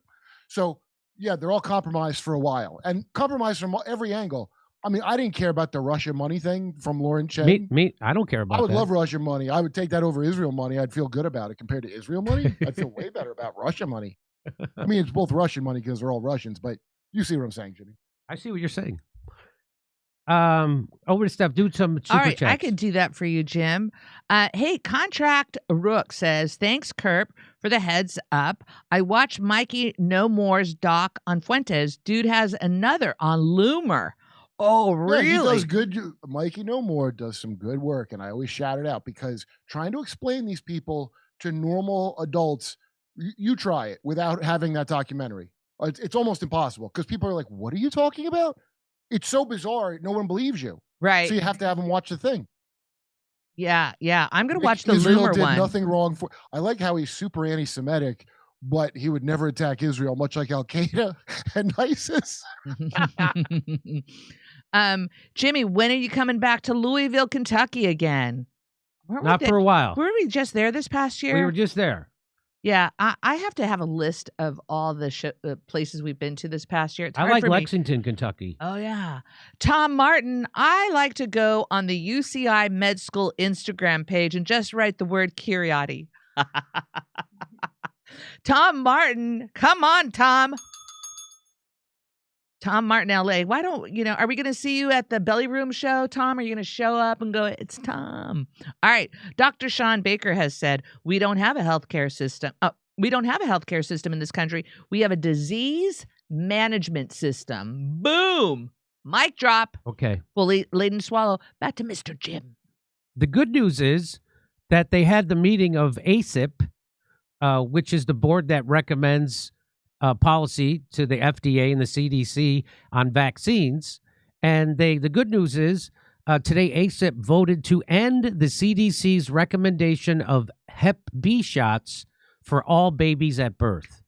So yeah, they're all compromised for a while, and compromised from every angle. I mean, I didn't care about the Russian money thing from Lauren Chen. Me, I don't care about that. I would love Russian money. I would take that over Israel money. I'd feel good about it compared to Israel money. I'd feel way better about Russian money. I mean, it's both Russian money because they're all Russians, but you see what I'm saying, Jimmy. I see what you're saying. Over to Steph. Do some super All right, chats. I could do that for you, Jim. Hey, Contract Rook says, thanks, Kerp, for the heads up. I watched Mikey No More's doc on Fuentes. Dude has another on Loomer. Oh, really? Yeah, he does good. Mikey No More does some good work, and I always shout it out because trying to explain these people to normal adults, you try it without having that documentary. It's almost impossible because people are like, "What are you talking about?" It's so bizarre, no one believes you. Right. So you have to have them watch the thing. Yeah. I'm going to watch the Israel Loomer did one. Nothing wrong for. I like how he's super anti-Semitic, but he would never attack Israel, much like Al Qaeda and ISIS. Jimmy, when are you coming back to Louisville, Kentucky again? Not for a while. Were we just there this past year? We were just there. Yeah, I have to have a list of all the places we've been to this past year. It's I hard like for me. Lexington, Kentucky. Oh, yeah. Tom Martin, I like to go on the UCI Med School Instagram page and just write the word Kheriaty. Tom Martin, come on, Tom. Tom Martin, LA. Why don't, are we going to see you at the Belly Room show, Tom? Are you going to show up and go, it's Tom? All right. Dr. Sean Baker has said, we don't have a healthcare system. We don't have a healthcare system in this country. We have a disease management system. Boom. Mic drop. Okay. Fully laden swallow. Back to Mr. Jim. The good news is that they had the meeting of ACIP, which is the board that recommends policy to the FDA and the CDC on vaccines. And the good news is today ACIP voted to end the CDC's recommendation of Hep B shots for all babies at birth.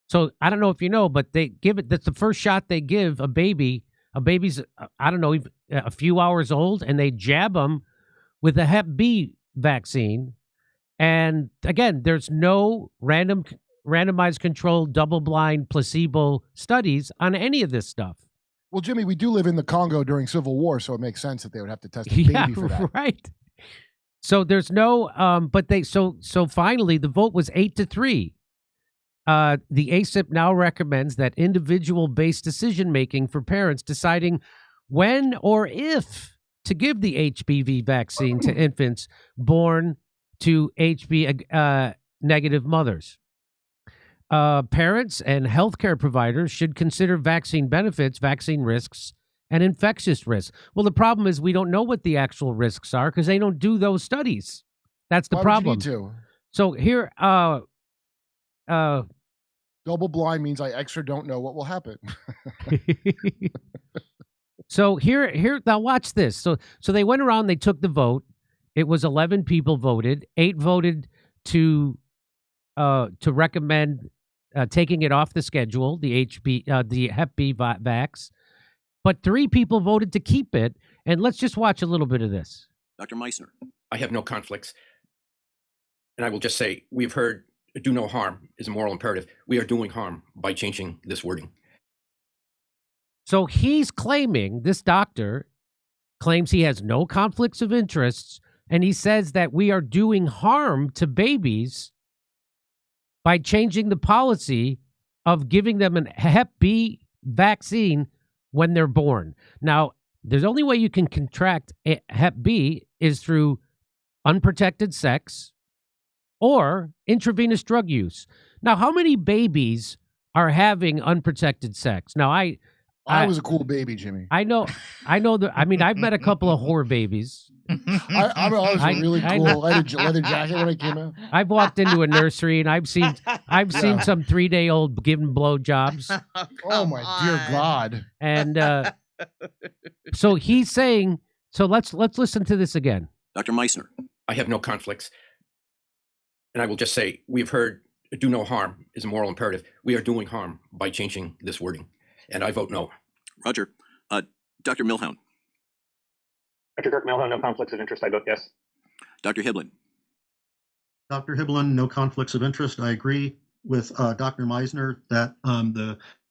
So I don't know if you know, but they give it, that's the first shot they give a baby. A baby's, I don't know, even a few hours old, and they jab them with a Hep B vaccine. And again, there's no randomized controlled double-blind placebo studies on any of this stuff. Well, Jimmy, we do live in the Congo during Civil War, so it makes sense that they would have to test a baby for that. Right. So there's no, but they, so finally the vote was 8-3. The ACIP now recommends that individual-based decision-making for parents deciding when or if to give the HPV vaccine to infants born to HB negative mothers. Parents and healthcare providers should consider vaccine benefits, vaccine risks, and infectious risks. Well, the problem is we don't know what the actual risks are because they don't do those studies. That's the problem. Would you need to? So here, Double blind means I extra don't know what will happen. So here, now watch this. So they went around, they took the vote. It was 11 people voted. 8 voted to recommend taking it off the schedule, the Hep B vax. But 3 people voted to keep it. And let's just watch a little bit of this. Dr. Meissner. I have no conflicts. And I will just say, we've heard do no harm is a moral imperative. We are doing harm by changing this wording. So he's claiming, this doctor claims he has no conflicts of interests, and he says that we are doing harm to babies by changing the policy of giving them a Hep B vaccine when they're born. Now, there's only way you can contract Hep B is through unprotected sex or intravenous drug use. Now, how many babies are having unprotected sex? Now, I was a cool baby, Jimmy. I know that. I mean, I've met a couple of whore babies. I was really cool. I had a leather jacket when I came out. I've walked into a nursery and I've seen some 3-day-old giving blowjobs. Oh my dear God! And so he's saying. So let's listen to this again. Dr. Meissner. I have no conflicts. And I will just say, we've heard do no harm is a moral imperative. We are doing harm by changing this wording. And I vote no. Roger. Dr. Milhound. Dr. Kirk Milhound, no conflicts of interest. I vote yes. Dr. Hiblin. Dr. Hiblin, no conflicts of interest. I agree with Dr. Meissner that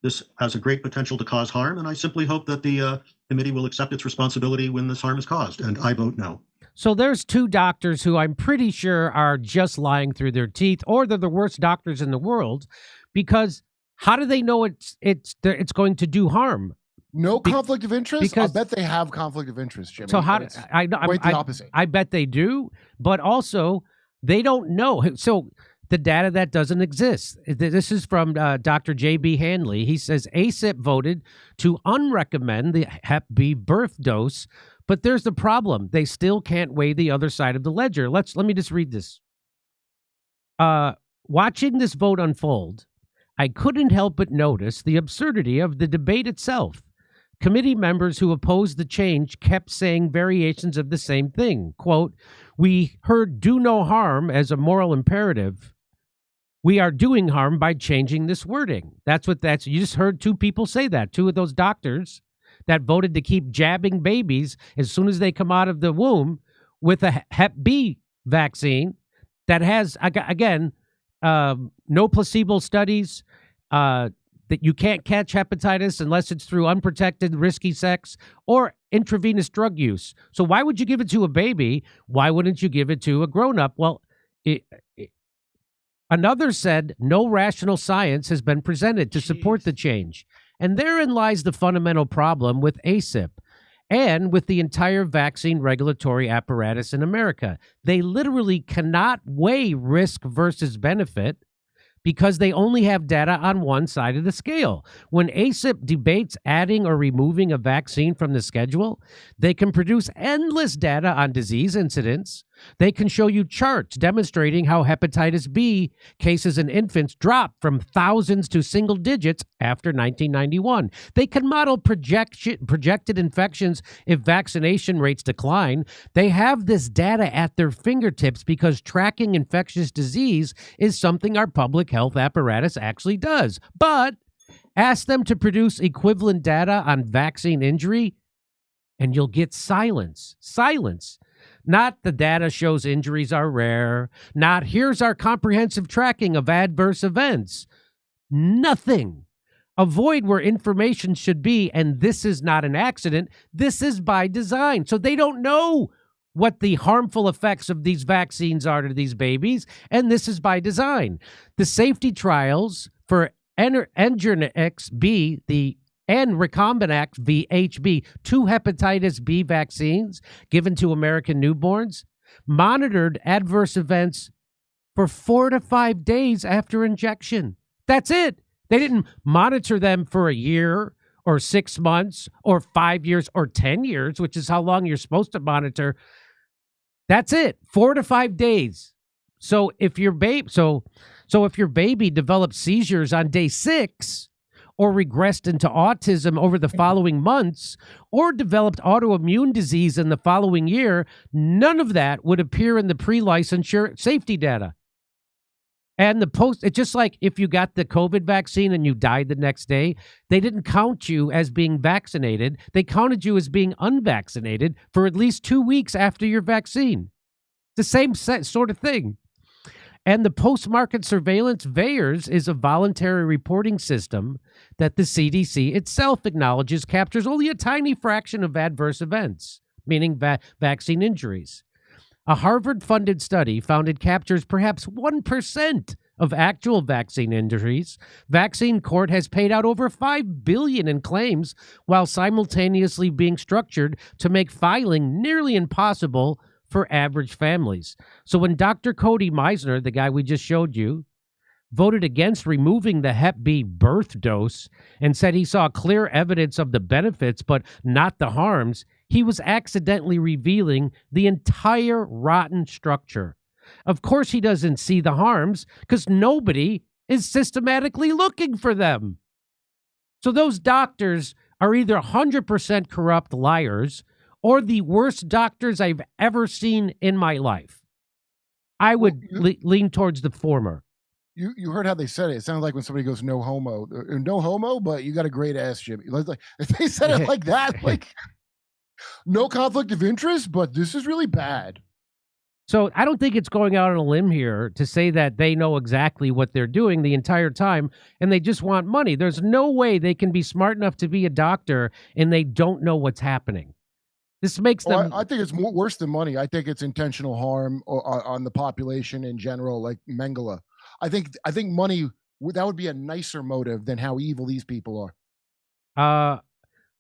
this has a great potential to cause harm, and I simply hope that the committee will accept its responsibility when this harm is caused, and I vote no. So there's 2 doctors who I'm pretty sure are just lying through their teeth, or they're the worst doctors in the world, because how do they know it's going to do harm? No conflict of interest? I bet they have conflict of interest, Jimmy. So how? Quite the opposite. I bet they do, but also they don't know. So the data that doesn't exist. This is from Dr. J.B. Hanley. He says ACIP voted to unrecommend the Hep B birth dose, but there's the problem. They still can't weigh the other side of the ledger. Let me just read this. Watching this vote unfold, I couldn't help but notice the absurdity of the debate itself. Committee members who opposed the change kept saying variations of the same thing. Quote, we heard do no harm as a moral imperative. We are doing harm by changing this wording. You just heard 2 people say that. 2 of those doctors that voted to keep jabbing babies as soon as they come out of the womb with a Hep B vaccine that has, again, no placebo studies, that you can't catch hepatitis unless it's through unprotected, risky sex or intravenous drug use. So why would you give it to a baby? Why wouldn't you give it to a grown-up? Well, another said no rational science has been presented to support the change. And therein lies the fundamental problem with ACIP and with the entire vaccine regulatory apparatus in America. They literally cannot weigh risk versus benefit because they only have data on one side of the scale. When ACIP debates adding or removing a vaccine from the schedule, they can produce endless data on disease incidence, They can show you charts demonstrating how hepatitis B cases in infants dropped from thousands to single digits after 1991. They can model projected infections if vaccination rates decline. They have this data at their fingertips because tracking infectious disease is something our public health apparatus actually does. But ask them to produce equivalent data on vaccine injury, and you'll get silence. Silence. Not the data shows injuries are rare. Not here's our comprehensive tracking of adverse events. Nothing. Avoid where information should be, and this is not an accident. This is by design. So they don't know what the harmful effects of these vaccines are to these babies, and this is by design. The safety trials for Engerix B, and Recombinax VHB, 2 hepatitis B vaccines given to American newborns, monitored adverse events for 4 to 5 days after injection. That's it. They didn't monitor them for a year or 6 months or 5 years or 10 years, which is how long you're supposed to monitor. That's it. 4 to 5 days. So if your baby, so if your baby develops seizures on day 6, or regressed into autism over the following months, or developed autoimmune disease in the following year, none of that would appear in the pre-licensure safety data. And it's just like if you got the COVID vaccine and you died the next day, they didn't count you as being vaccinated. They counted you as being unvaccinated for at least 2 weeks after your vaccine. The same sort of thing. And the post-market surveillance VAERS is a voluntary reporting system that the CDC itself acknowledges captures only a tiny fraction of adverse events, meaning vaccine injuries. A Harvard-funded study found it captures perhaps 1% of actual vaccine injuries. Vaccine Court has paid out over $5 billion in claims while simultaneously being structured to make filing nearly impossible for average families. So when Dr. Cody Meisner, the guy we just showed you, voted against removing the Hep B birth dose and said he saw clear evidence of the benefits but not the harms, he was accidentally revealing the entire rotten structure. Of course he doesn't see the harms because nobody is systematically looking for them. So those doctors are either 100% corrupt liars or the worst doctors I've ever seen in my life. I would lean towards the former. You heard how they said it. It sounds like when somebody goes no homo, but you got a great ass, Jimmy. Like if they said it like that, like no conflict of interest, but this is really bad. So I don't think it's going out on a limb here to say that they know exactly what they're doing the entire time and they just want money. There's no way they can be smart enough to be a doctor and they don't know what's happening. This makes them. I think it's worse than money. I think it's intentional harm on the population in general, like Mengele. I think money, that would be a nicer motive than how evil these people are.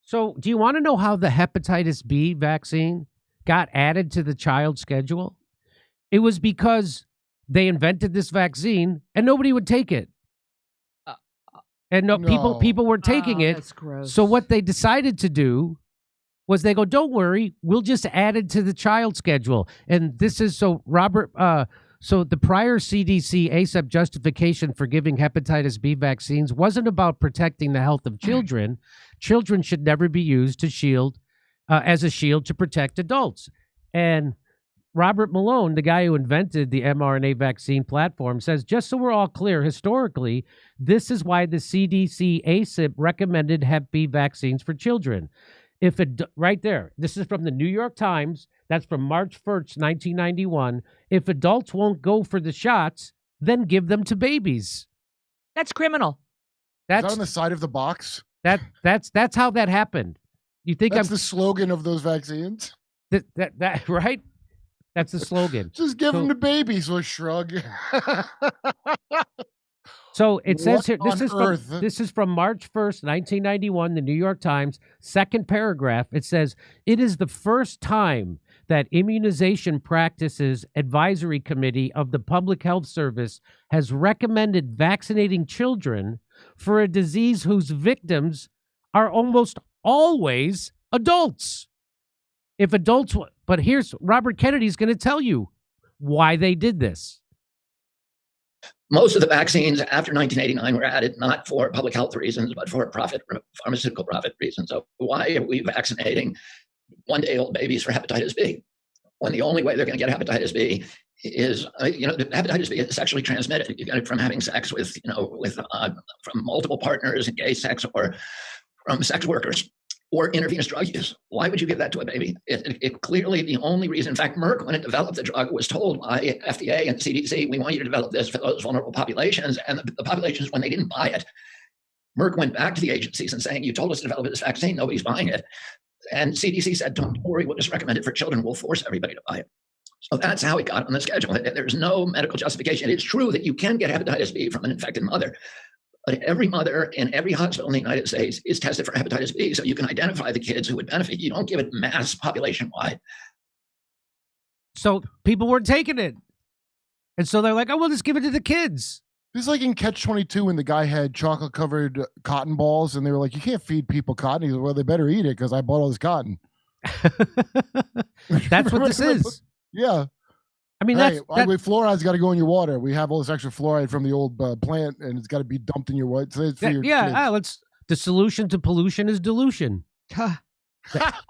So do you want to know how the hepatitis B vaccine got added to the child schedule? It was because they invented this vaccine and nobody would take it. And people were taking it. That's gross. So what they decided to do was they go, don't worry, we'll just add it to the child schedule. And this is so so the prior CDC ASAP justification for giving hepatitis B vaccines wasn't about protecting the health of children. Children should never be used to shield as a shield to protect adults. And Robert Malone, the guy who invented the mRNA vaccine platform, says, just so we're all clear, historically, this is why the CDC ASAP recommended Hep B vaccines for children. Right there, this is from the New York Times. That's from March 1st, 1991. If adults won't go for the shots, then give them to babies. That's criminal. Is that on the side of the box? That's how that happened. You think that's the slogan of those vaccines? That right? That's the slogan. Just give them to babies. Or shrug. So it says here, this is from March 1st, 1991, the New York Times, second paragraph. It says, it is the first time that Immunization Practices Advisory Committee of the Public Health Service has recommended vaccinating children for a disease whose victims are almost always adults. If adults But here's Robert Kennedy's going to tell you why they did this. Most of the vaccines after 1989 were added not for public health reasons, but for pharmaceutical profit reasons. So why are we vaccinating one-day-old babies for hepatitis B when the only way they're going to get hepatitis B is, hepatitis B is sexually transmitted. You get it from having sex with, from multiple partners in gay sex or from sex workers or intravenous drug use. Why would you give that to a baby? It clearly the only reason. In fact, Merck, when it developed the drug, was told by FDA and CDC, we want you to develop this for those vulnerable populations. And the populations, when they didn't buy it, Merck went back to the agencies and saying, you told us to develop this vaccine, nobody's buying it. And CDC said, don't worry, we'll just recommend it for children. We'll force everybody to buy it. So that's how it got on the schedule. There's no medical justification. It's true that you can get hepatitis B from an infected mother, but every mother in every hospital in the United States is tested for hepatitis B, so you can identify the kids who would benefit. You don't give it mass population-wide. So people weren't taking it. And so they're like, oh, we'll just give it to the kids. This is like in Catch-22 when the guy had chocolate-covered cotton balls, and they were like, you can't feed people cotton. He goes, well, they better eat it because I bought all this cotton. That's what this is. Yeah. I mean, fluoride's got to go in your water. We have all this extra fluoride from the old plant, and it's got to be dumped in your water. So it's for your kids. The solution to pollution is dilution.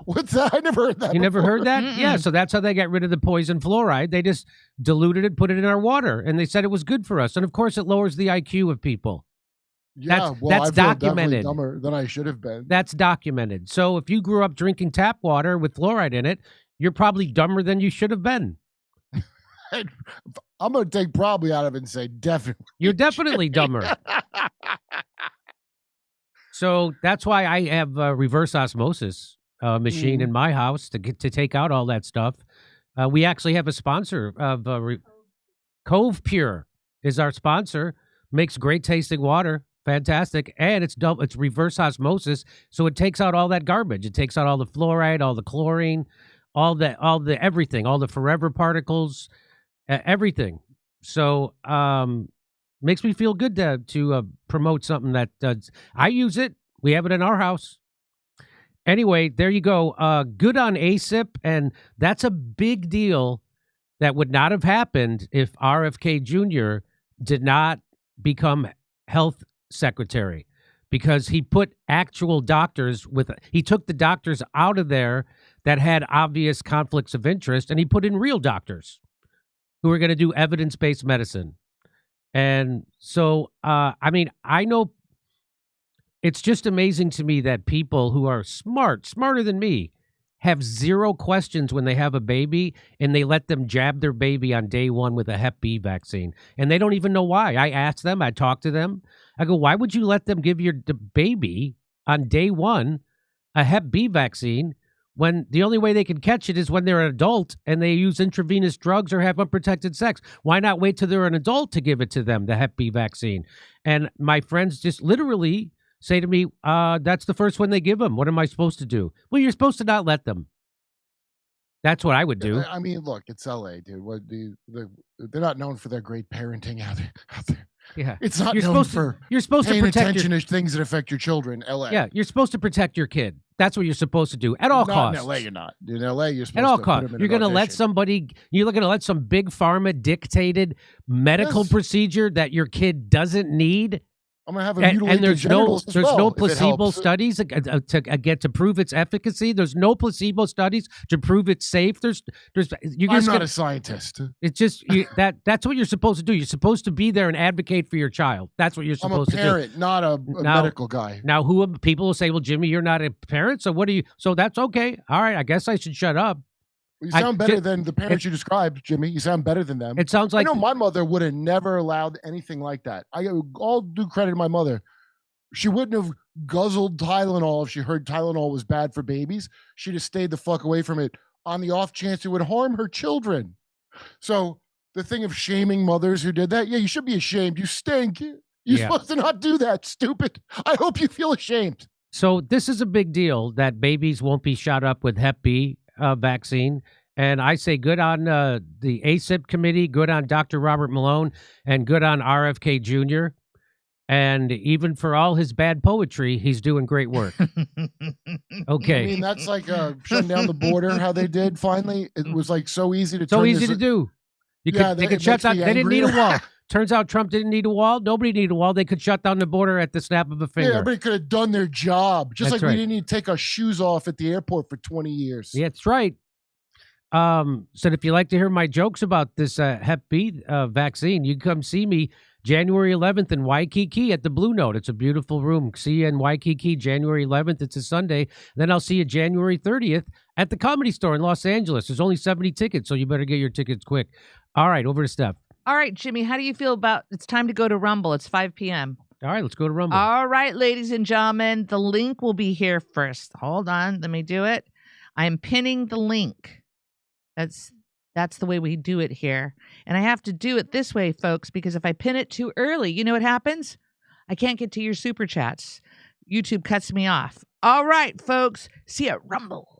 What's that? I never heard that. You never heard that? Mm-mm. Yeah, so that's how they got rid of the poison fluoride. They just diluted it, put it in our water, and they said it was good for us. And of course, it lowers the IQ of people. Yeah, that's documented. Dumber than I should have been. That's documented. So if you grew up drinking tap water with fluoride in it, you're probably dumber than you should have been. I'm going to take probably out of it and say definitely. You're definitely dumber. So that's why I have a reverse osmosis machine in my house to take out all that stuff. We actually have a sponsor of Cove Pure is our sponsor. Makes great tasting water, fantastic, and it's reverse osmosis, so it takes out all that garbage. It takes out all the fluoride, all the chlorine, all the everything, all the forever particles, everything. So makes me feel good to promote something that I use it. We have it in our house. Anyway, there you go. Good on ASIP, and that's a big deal that would not have happened if RFK Jr. did not become health secretary, because he put actual doctors he took the doctors out of there that had obvious conflicts of interest, and he put in real doctors who are going to do evidence-based medicine. And so, I mean, I know it's just amazing to me that people who are smarter than me, have zero questions when they have a baby, and they let them jab their baby on day one with a Hep B vaccine. And they don't even know why. I ask them, I talk to them. I go, why would you let them give your baby on day one a Hep B vaccine when the only way they can catch it is when they're an adult and they use intravenous drugs or have unprotected sex? Why not wait till they're an adult to give it to them, the Hep B vaccine? And my friends just literally say to me, that's the first one they give them. What am I supposed to do? Well, you're supposed to not let them. That's what I would do. I mean, look, it's LA, dude. They're not known for their great parenting out there. Yeah, it's not known for you're supposed to protect attention to things that affect your children. LA. Yeah, you're supposed to protect your kid. That's what you're supposed to do at all costs. In LA, you're not. In LA, you're supposed at all to costs. You're going to let somebody. You're going to let some big pharma dictated medical procedure that your kid doesn't need. I'm gonna have a mutilated and there's no placebo studies to prove its efficacy. There's no placebo studies to prove it's safe. I'm not a scientist. It's just that's what you're supposed to do. You're supposed to be there and advocate for your child. That's what you're supposed to do. I'm a parent, not a medical guy. Now, people will say, "Well, Jimmy, you're not a parent, so what do you?" So that's okay. All right, I guess I should shut up. You sound better than the parents you described, Jimmy. You sound better than them. It sounds like I know my mother would have never allowed anything like that. I all due credit to my mother. She wouldn't have guzzled Tylenol if she heard Tylenol was bad for babies. She'd have stayed the fuck away from it on the off chance it would harm her children. So the thing of shaming mothers who did that, yeah, you should be ashamed. You stink. You're supposed to not do that, stupid. I hope you feel ashamed. So this is a big deal that babies won't be shot up with Hep B vaccine. And I say good on the ASIP committee, good on Dr. Robert Malone, and good on RFK Jr. And even for all his bad poetry, he's doing great work. Okay. I mean, that's like shutting down the border, how they did finally. It was like so easy to So turn easy this- to do. They could shut down. They didn't need a wall. Turns out Trump didn't need a wall. Nobody needed a wall. They could shut down the border at the snap of a Yeah, finger. everybody could have done their job. Just That's like right. we didn't need to take our shoes off at the airport for 20 years. Yeah, that's right. So if you like to hear my jokes about this Hep B vaccine, you can come see me January 11th in Waikiki at the Blue Note. It's a beautiful room. See you in Waikiki January 11th. It's a Sunday. Then I'll see you January 30th at the Comedy Store in Los Angeles. There's only 70 tickets, so you better get your tickets quick. All right, over to Steph. All right, Jimmy, how do you feel about it's time to go to Rumble? It's 5 p.m. All right, let's go to Rumble. All right, ladies and gentlemen, the link will be here first. Hold on, let me do it. I am pinning the link. That's the way we do it here. And I have to do it this way, folks, because if I pin it too early, you know what happens? I can't get to your super chats. YouTube cuts me off. All right, folks, see you at Rumble.